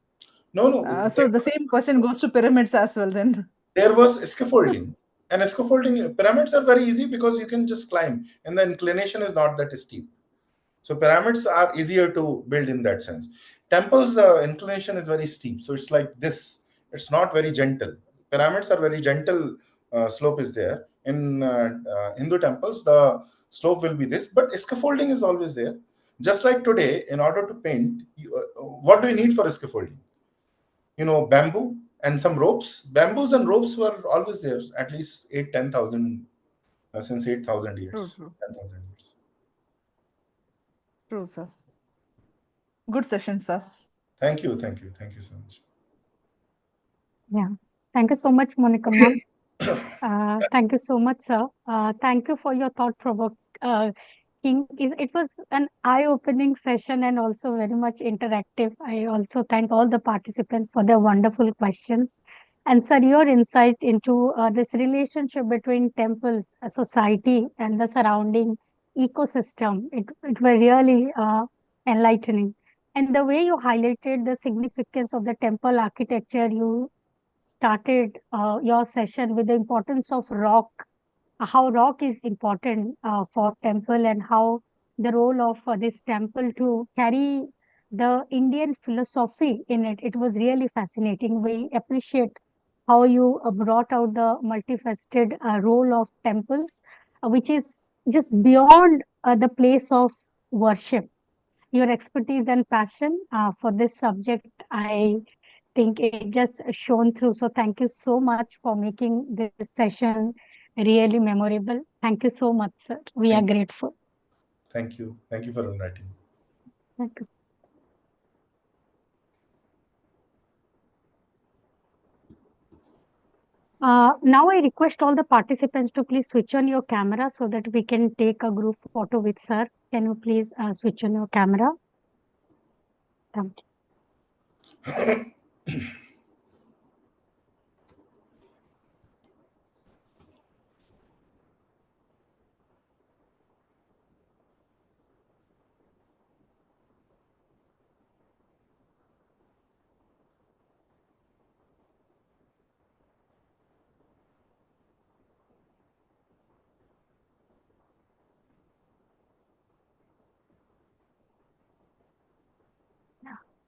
No, no. So the same question goes to pyramids as well then. There was scaffolding, and scaffolding pyramids are very easy because you can just climb and the inclination is not that steep, so pyramids are easier to build in that sense. Temples, inclination is very steep, so it's like this, it's not very gentle. Pyramids are very gentle, slope is there. In Hindu temples the slope will be this, but scaffolding is always there. Just like today, in order to paint what do you need for scaffolding? Bamboo and some ropes. Bamboos and ropes were always there, at least 8 10,000, since 8,000 True, years, true. 10,000 years. True, sir. Good session, sir. Thank you, thank you, thank you so much. Yeah. Thank you so much, Monica ma'am. Thank you so much, sir. Thank you for your thought-provoking. It was an eye-opening session and also very much interactive. I also thank all the participants for their wonderful questions. And sir, your insight into this relationship between temples, society, and the surrounding ecosystem, it were really enlightening. And the way you highlighted the significance of the temple architecture, you started your session with the importance of rock, how rock is important for temple and how the role of this temple to carry the Indian philosophy in it. It was really fascinating. We appreciate how you brought out the multifaceted role of temples, which is just beyond the place of worship. Your expertise and passion for this subject, I think it just shone through. So thank you so much for making this session really memorable. Thank you so much, sir. We are Thank you, grateful. thank you for inviting me. Thank you. Now I request all the participants to please switch on your camera so that we can take a group photo with sir. Can you please switch on your camera? Thank you.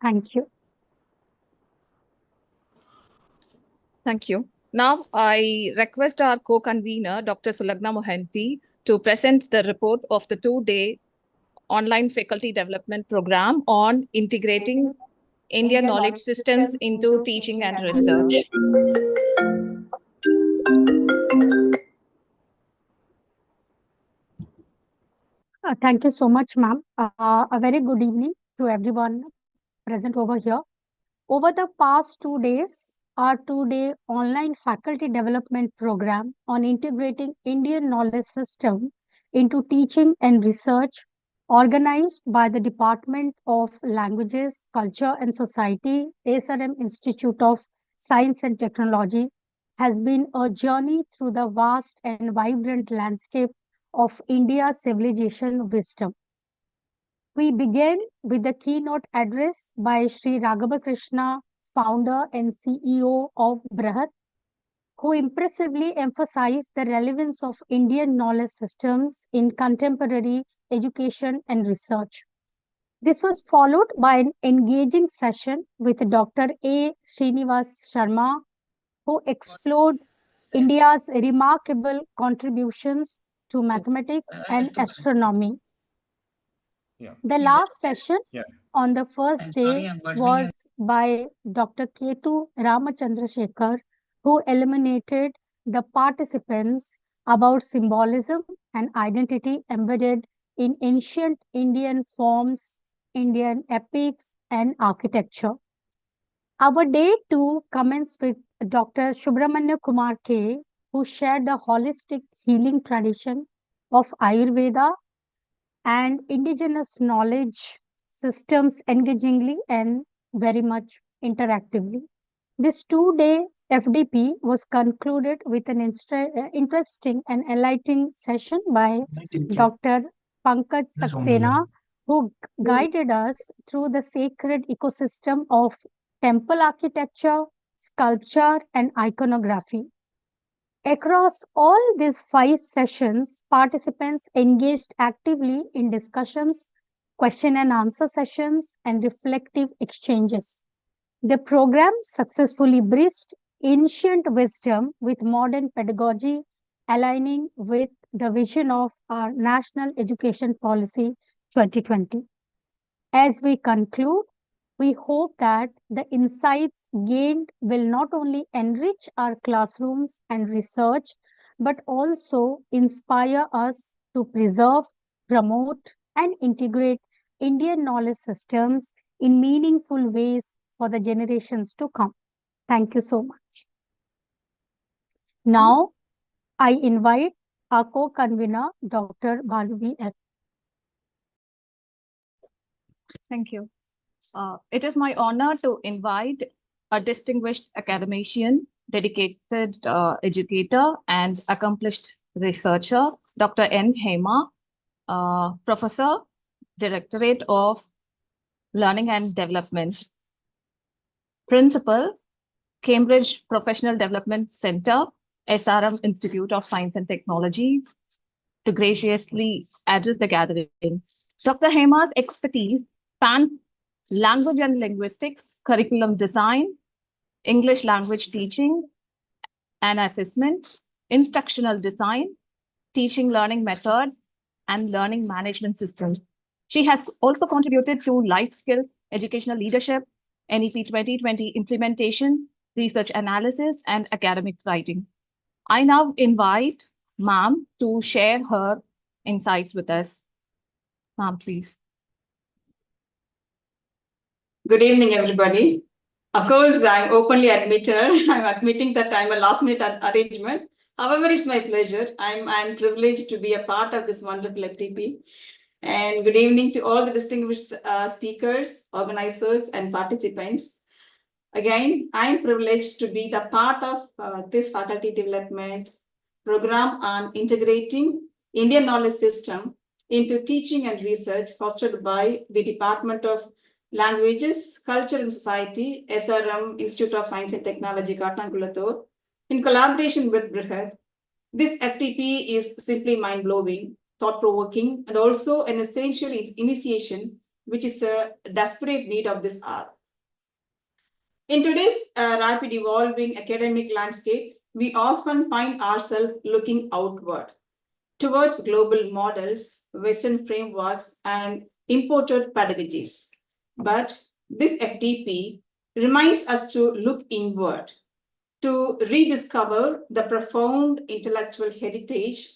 Thank you. Thank you. Now, I request our co-convener, Dr. Sulagna Mohanty, to present the report of the 2-day online faculty development program on integrating Indian knowledge systems into teaching and research. Thank you so much, ma'am. A very good evening to everyone present over here. Over the past 2 days, our 2-day online faculty development program on integrating Indian knowledge system into teaching and research, organized by the Department of Languages, Culture and Society, SRM Institute of Science and Technology, has been a journey through the vast and vibrant landscape of India's civilization wisdom. We begin with the keynote address by Sri Raghava Krishna, founder and CEO of Brihat, who impressively emphasized the relevance of Indian knowledge systems in contemporary education and research. This was followed by an engaging session with Dr. A. Srinivas Sharma, who explored India's remarkable contributions to mathematics and astronomy. Yeah. The last session Yeah. on the first day was by Dr. Ketu Ramachandrasekhar, who illuminated the participants about symbolism and identity embedded in ancient Indian forms, Indian epics, and architecture. Our day 2 commenced with Dr. Subramanya Kumar K, who shared the holistic healing tradition of Ayurveda and indigenous knowledge systems engagingly and very much interactively. This 2-day FDP was concluded with an interesting and enlightening session by Dr. Pankaj Saxena, who guided us through the sacred ecosystem of temple architecture, sculpture, and iconography. Across all these 5 sessions, participants engaged actively in discussions, question and answer sessions, and reflective exchanges. The program successfully bridged ancient wisdom with modern pedagogy, aligning with the vision of our National Education Policy 2020. As we conclude, we hope that the insights gained will not only enrich our classrooms and research, but also inspire us to preserve, promote, and integrate Indian knowledge systems in meaningful ways for the generations to come. Thank you so much. Now, I invite our co-convener, Dr. Bhargavi S. Thank you. It is my honor to invite a distinguished academician, dedicated educator, and accomplished researcher, Dr. N. Hema, Professor, Directorate of Learning and Development, Principal, Cambridge Professional Development Center, SRM Institute of Science and Technology, to graciously address the gathering. Dr. Hema's expertise spans language and linguistics, curriculum design, English language teaching and assessment, instructional design, teaching learning methods, and learning management systems. She has also contributed to life skills, educational leadership, NEP 2020 implementation, research analysis, and academic writing. I now invite ma'am to share her insights with us. Ma'am, please. Good evening, everybody. Of course, I'm openly admitted. I'm admitting that I'm a last-minute arrangement. However, it's my pleasure. I'm privileged to be a part of this wonderful FDP. And good evening to all the distinguished speakers, organizers, and participants. Again, I'm privileged to be the part of this faculty development program on integrating Indian knowledge system into teaching and research hosted by the Department of Languages, Culture and Society, SRM Institute of Science and Technology, Katnankulathur, in collaboration with Brihat. This FTP is simply mind-blowing, thought-provoking, and also an essential initiation which is a desperate need of this hour. In today's rapid evolving academic landscape, we often find ourselves looking outward towards global models, Western frameworks, and imported pedagogies. But this FDP reminds us to look inward, to rediscover the profound intellectual heritage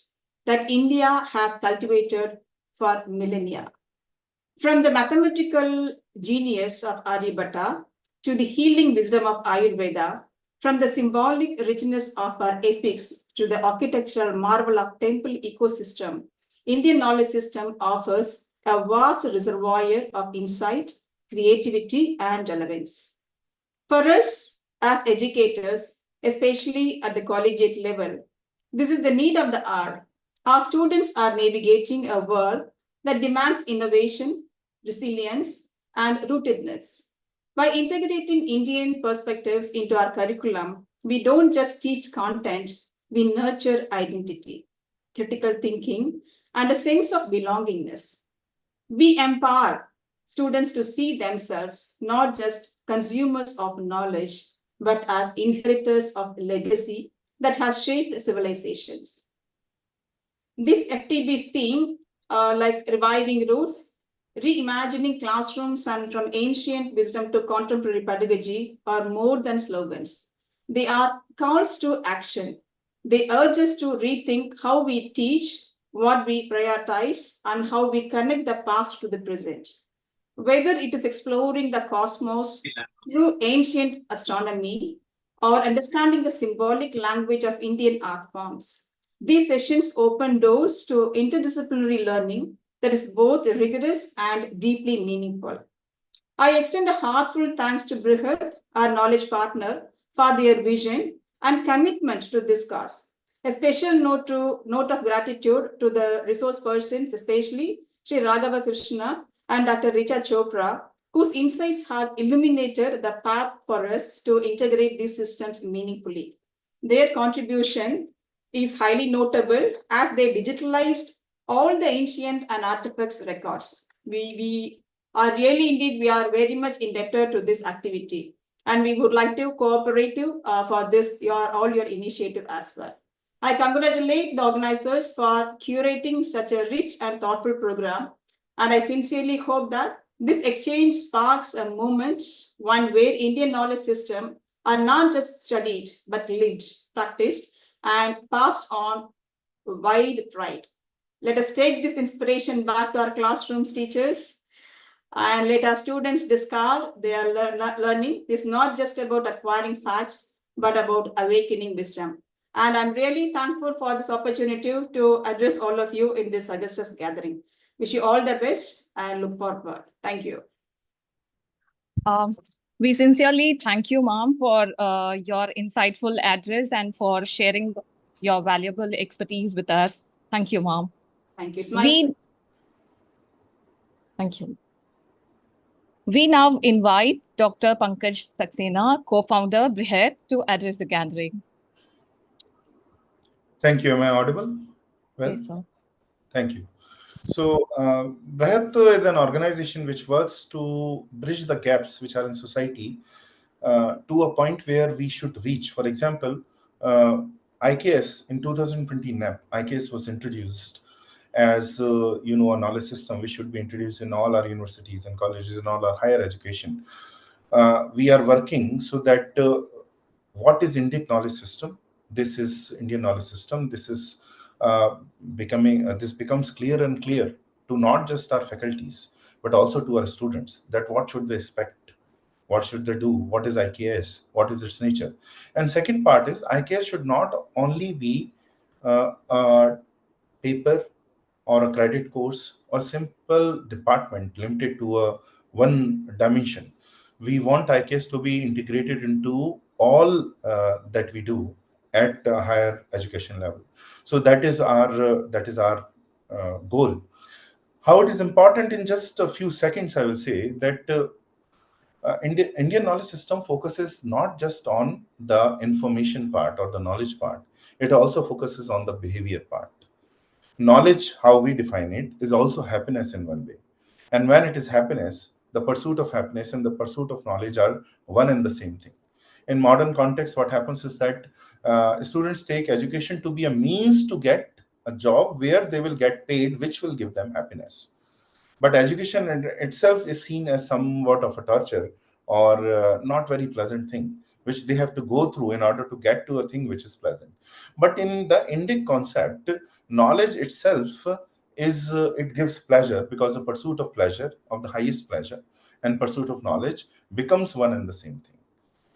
that India has cultivated for millennia. From the mathematical genius of Aryabhatta to the healing wisdom of Ayurveda, from the symbolic richness of our epics to the architectural marvel of temple ecosystem, Indian knowledge system offers a vast reservoir of insight, creativity, and relevance. For us as educators, especially at the collegiate level, this is the need of the hour. Our students are navigating a world that demands innovation, resilience, and rootedness. By integrating Indian perspectives into our curriculum, we don't just teach content, we nurture identity, critical thinking, and a sense of belongingness. We empower students to see themselves not just consumers of knowledge, but as inheritors of legacy that has shaped civilizations. This FTB's theme, like reviving roots, reimagining classrooms, and from ancient wisdom to contemporary pedagogy, are more than slogans. They are calls to action. They urge us to rethink how we teach, what we prioritize, and how we connect the past to the present. Whether it is exploring the cosmos through ancient astronomy or understanding the symbolic language of Indian art forms, these sessions open doors to interdisciplinary learning that is both rigorous and deeply meaningful. I extend a heartfelt thanks to Brihat, our knowledge partner, for their vision and commitment to this cause. A special note of gratitude to the resource persons, especially Sri Raghava Krishna and Dr. Richa Chopra, whose insights have illuminated the path for us to integrate these systems meaningfully. Their contribution is highly notable as they digitalized all the ancient and artifacts records. We are really indeed, we are very much indebted to this activity. And we would like to cooperate for this, all your initiative as well. I congratulate the organizers for curating such a rich and thoughtful program. And I sincerely hope that this exchange sparks a movement, one where Indian knowledge system are not just studied, but lived, practiced, and passed on wide. Let us take this inspiration back to our classrooms, teachers, and let our students discover their learning is not just about acquiring facts, but about awakening wisdom. And I'm really thankful for this opportunity to address all of you in this Augustus gathering. Wish you all the best and look forward. Thank you. We sincerely thank you, ma'am, for your insightful address and for sharing your valuable expertise with us. Thank you, ma'am. Thank you. Thank you. We now invite Dr. Pankaj Saxena, co-founder Brihat, to address the gathering. Thank you. Am I audible? Well, Yes, sir. thank you. So, Brihat is an organization which works to bridge the gaps which are in society to a point where we should reach. For example, IKS in 2020 NAP, IKS was introduced as a knowledge system which should be introduced in all our universities and colleges and all our higher education. We are working so that what is Indian knowledge system? This is Indian knowledge system. This is this becomes clear and clear to not just our faculties but also to our students, that what should they expect, what should they do, what is IKS, what is its nature. And second part is IKS should not only be a paper or a credit course or simple department limited to a one dimension. We want IKS to be integrated into all that we do at a higher education level. So that is our goal. How it is important, in just a few seconds, I will say that Indian knowledge system focuses not just on the information part or the knowledge part. It also focuses on the behavior part. Knowledge, how we define it, is also happiness in one way. And when it is happiness, the pursuit of happiness and the pursuit of knowledge are one and the same thing. In modern context, what happens is that students take education to be a means to get a job where they will get paid, which will give them happiness. But education itself is seen as somewhat of a torture or not very pleasant thing, which they have to go through in order to get to a thing which is pleasant. But in the Indic concept, knowledge itself is it gives pleasure, because the pursuit of pleasure, of the highest pleasure, and pursuit of knowledge becomes one and the same thing.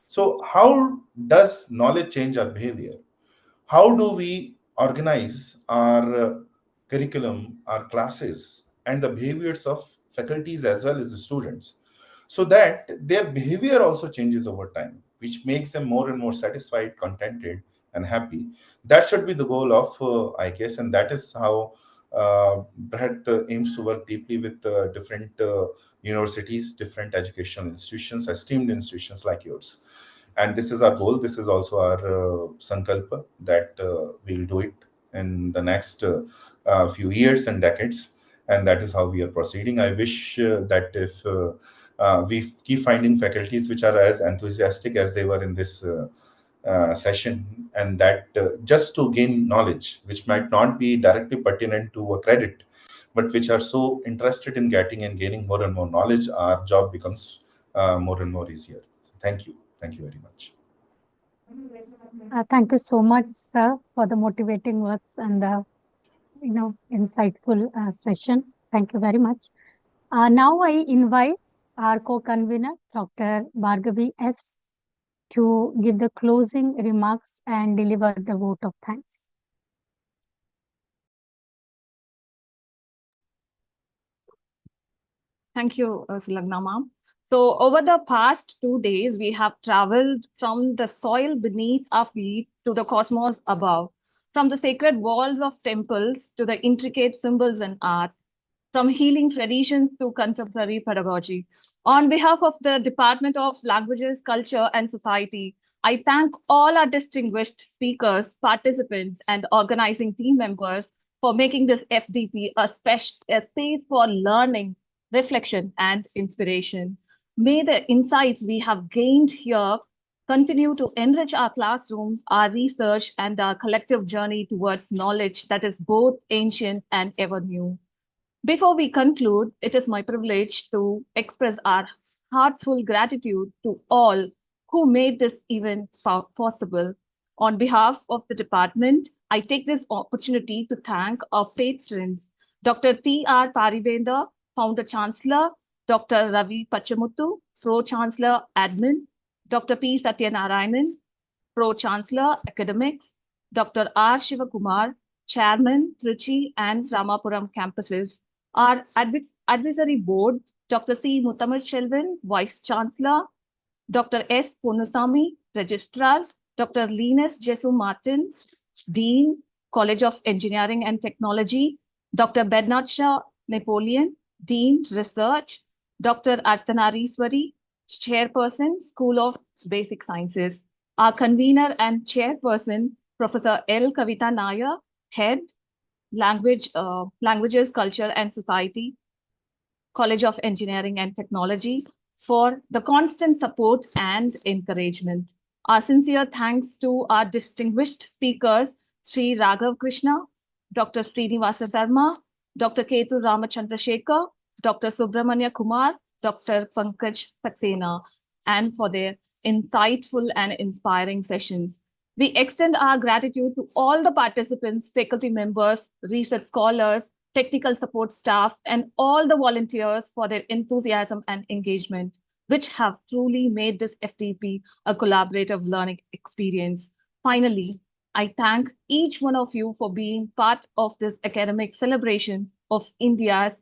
So how does knowledge change our behavior? How do we organize our curriculum, our classes, and the behaviors of faculties as well as the students, so that their behavior also changes over time, which makes them more and more satisfied, contented, and happy? That should be the goal of ICAS, and that is how Bharat aims to work deeply with different universities, different educational institutions, esteemed institutions like yours. And this is our goal. This is also our sankalpa, that we'll do it in the next few years and decades, and that is how we are proceeding. I wish that if we keep finding faculties which are as enthusiastic as they were in this session, and that just to gain knowledge which might not be directly pertinent to a credit, but which are so interested in getting and gaining more and more knowledge, our job becomes more and more easier. Thank you. Thank you very much. Thank you so much, sir, for the motivating words and the insightful session. Thank you very much. Now I invite our co-convener, Dr. Bhargavi S., to give the closing remarks and deliver the vote of thanks. Thank you, Sulagna ma'am. So over the past 2 days, we have traveled from the soil beneath our feet to the cosmos above, from the sacred walls of temples to the intricate symbols and art, from healing traditions to contemporary pedagogy. On behalf of the Department of Languages, Culture and Society, I thank all our distinguished speakers, participants, and organizing team members for making this FDP a space for learning, reflection, and inspiration. May the insights we have gained here continue to enrich our classrooms, our research, and our collective journey towards knowledge that is both ancient and ever new. Before we conclude, it is my privilege to express our heartfelt gratitude to all who made this event possible. On behalf of the department, I take this opportunity to thank our patrons, Dr. T.R. Paribender, Founder Chancellor, Dr. Ravi Pachamuttu, Pro Chancellor Admin, Dr. P. Satyanarayanan, Pro Chancellor Academics, Dr. R. Shivakumar, Chairman, Trichy and Ramapuram campuses, our advisory board, Dr. C. Muthamar Shelvan, Vice Chancellor, Dr. S. Ponusamy, Registrar, Dr. Linus Jesu Martin, Dean, College of Engineering and Technology, Dr. Bernard Shah Napoleon, Dean, Research, Dr. Artanariswari, Chairperson, School of Basic Sciences, our convener and chairperson, Professor L. Kavita Nair, Head, Languages, Culture and Society, College of Engineering and Technology, for the constant support and encouragement. Our sincere thanks to our distinguished speakers, Sri Raghav Krishna, Dr. Srinivasa Dharma, Dr. Ketu Ramachandra Shekhar, Dr. Subramanya Kumar, Dr. Pankaj Saxena, and for their insightful and inspiring sessions. We extend our gratitude to all the participants, faculty members, research scholars, technical support staff, and all the volunteers for their enthusiasm and engagement, which have truly made this FDP a collaborative learning experience. Finally, I thank each one of you for being part of this academic celebration of India's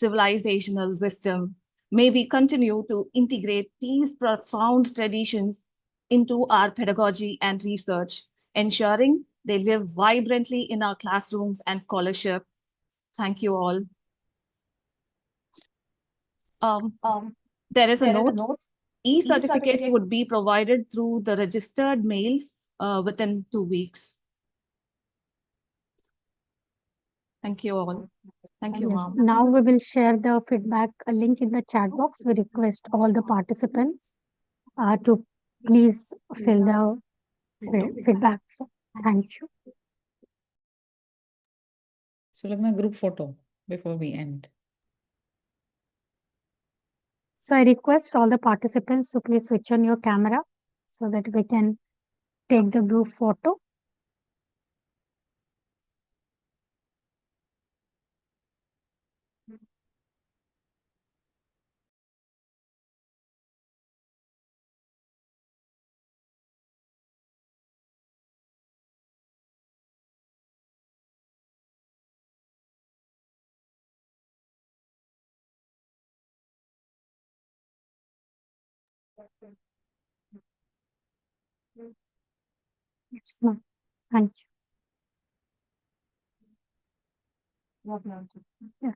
civilizational wisdom. May we continue to integrate these profound traditions into our pedagogy and research, ensuring they live vibrantly in our classrooms and scholarship. Thank you all. There is a note. E-certificates would be provided through the registered mails within 2 weeks. Thank you all. Thank you, Yes, ma'am. now we will share the feedback link in the chat box. We request all the participants to please fill the feedback form. Thank you. Sulagna, group photo before we end. So I request all the participants to please switch on your camera so that we can take the group photo. Yes, ma'am. Thank you. Yeah.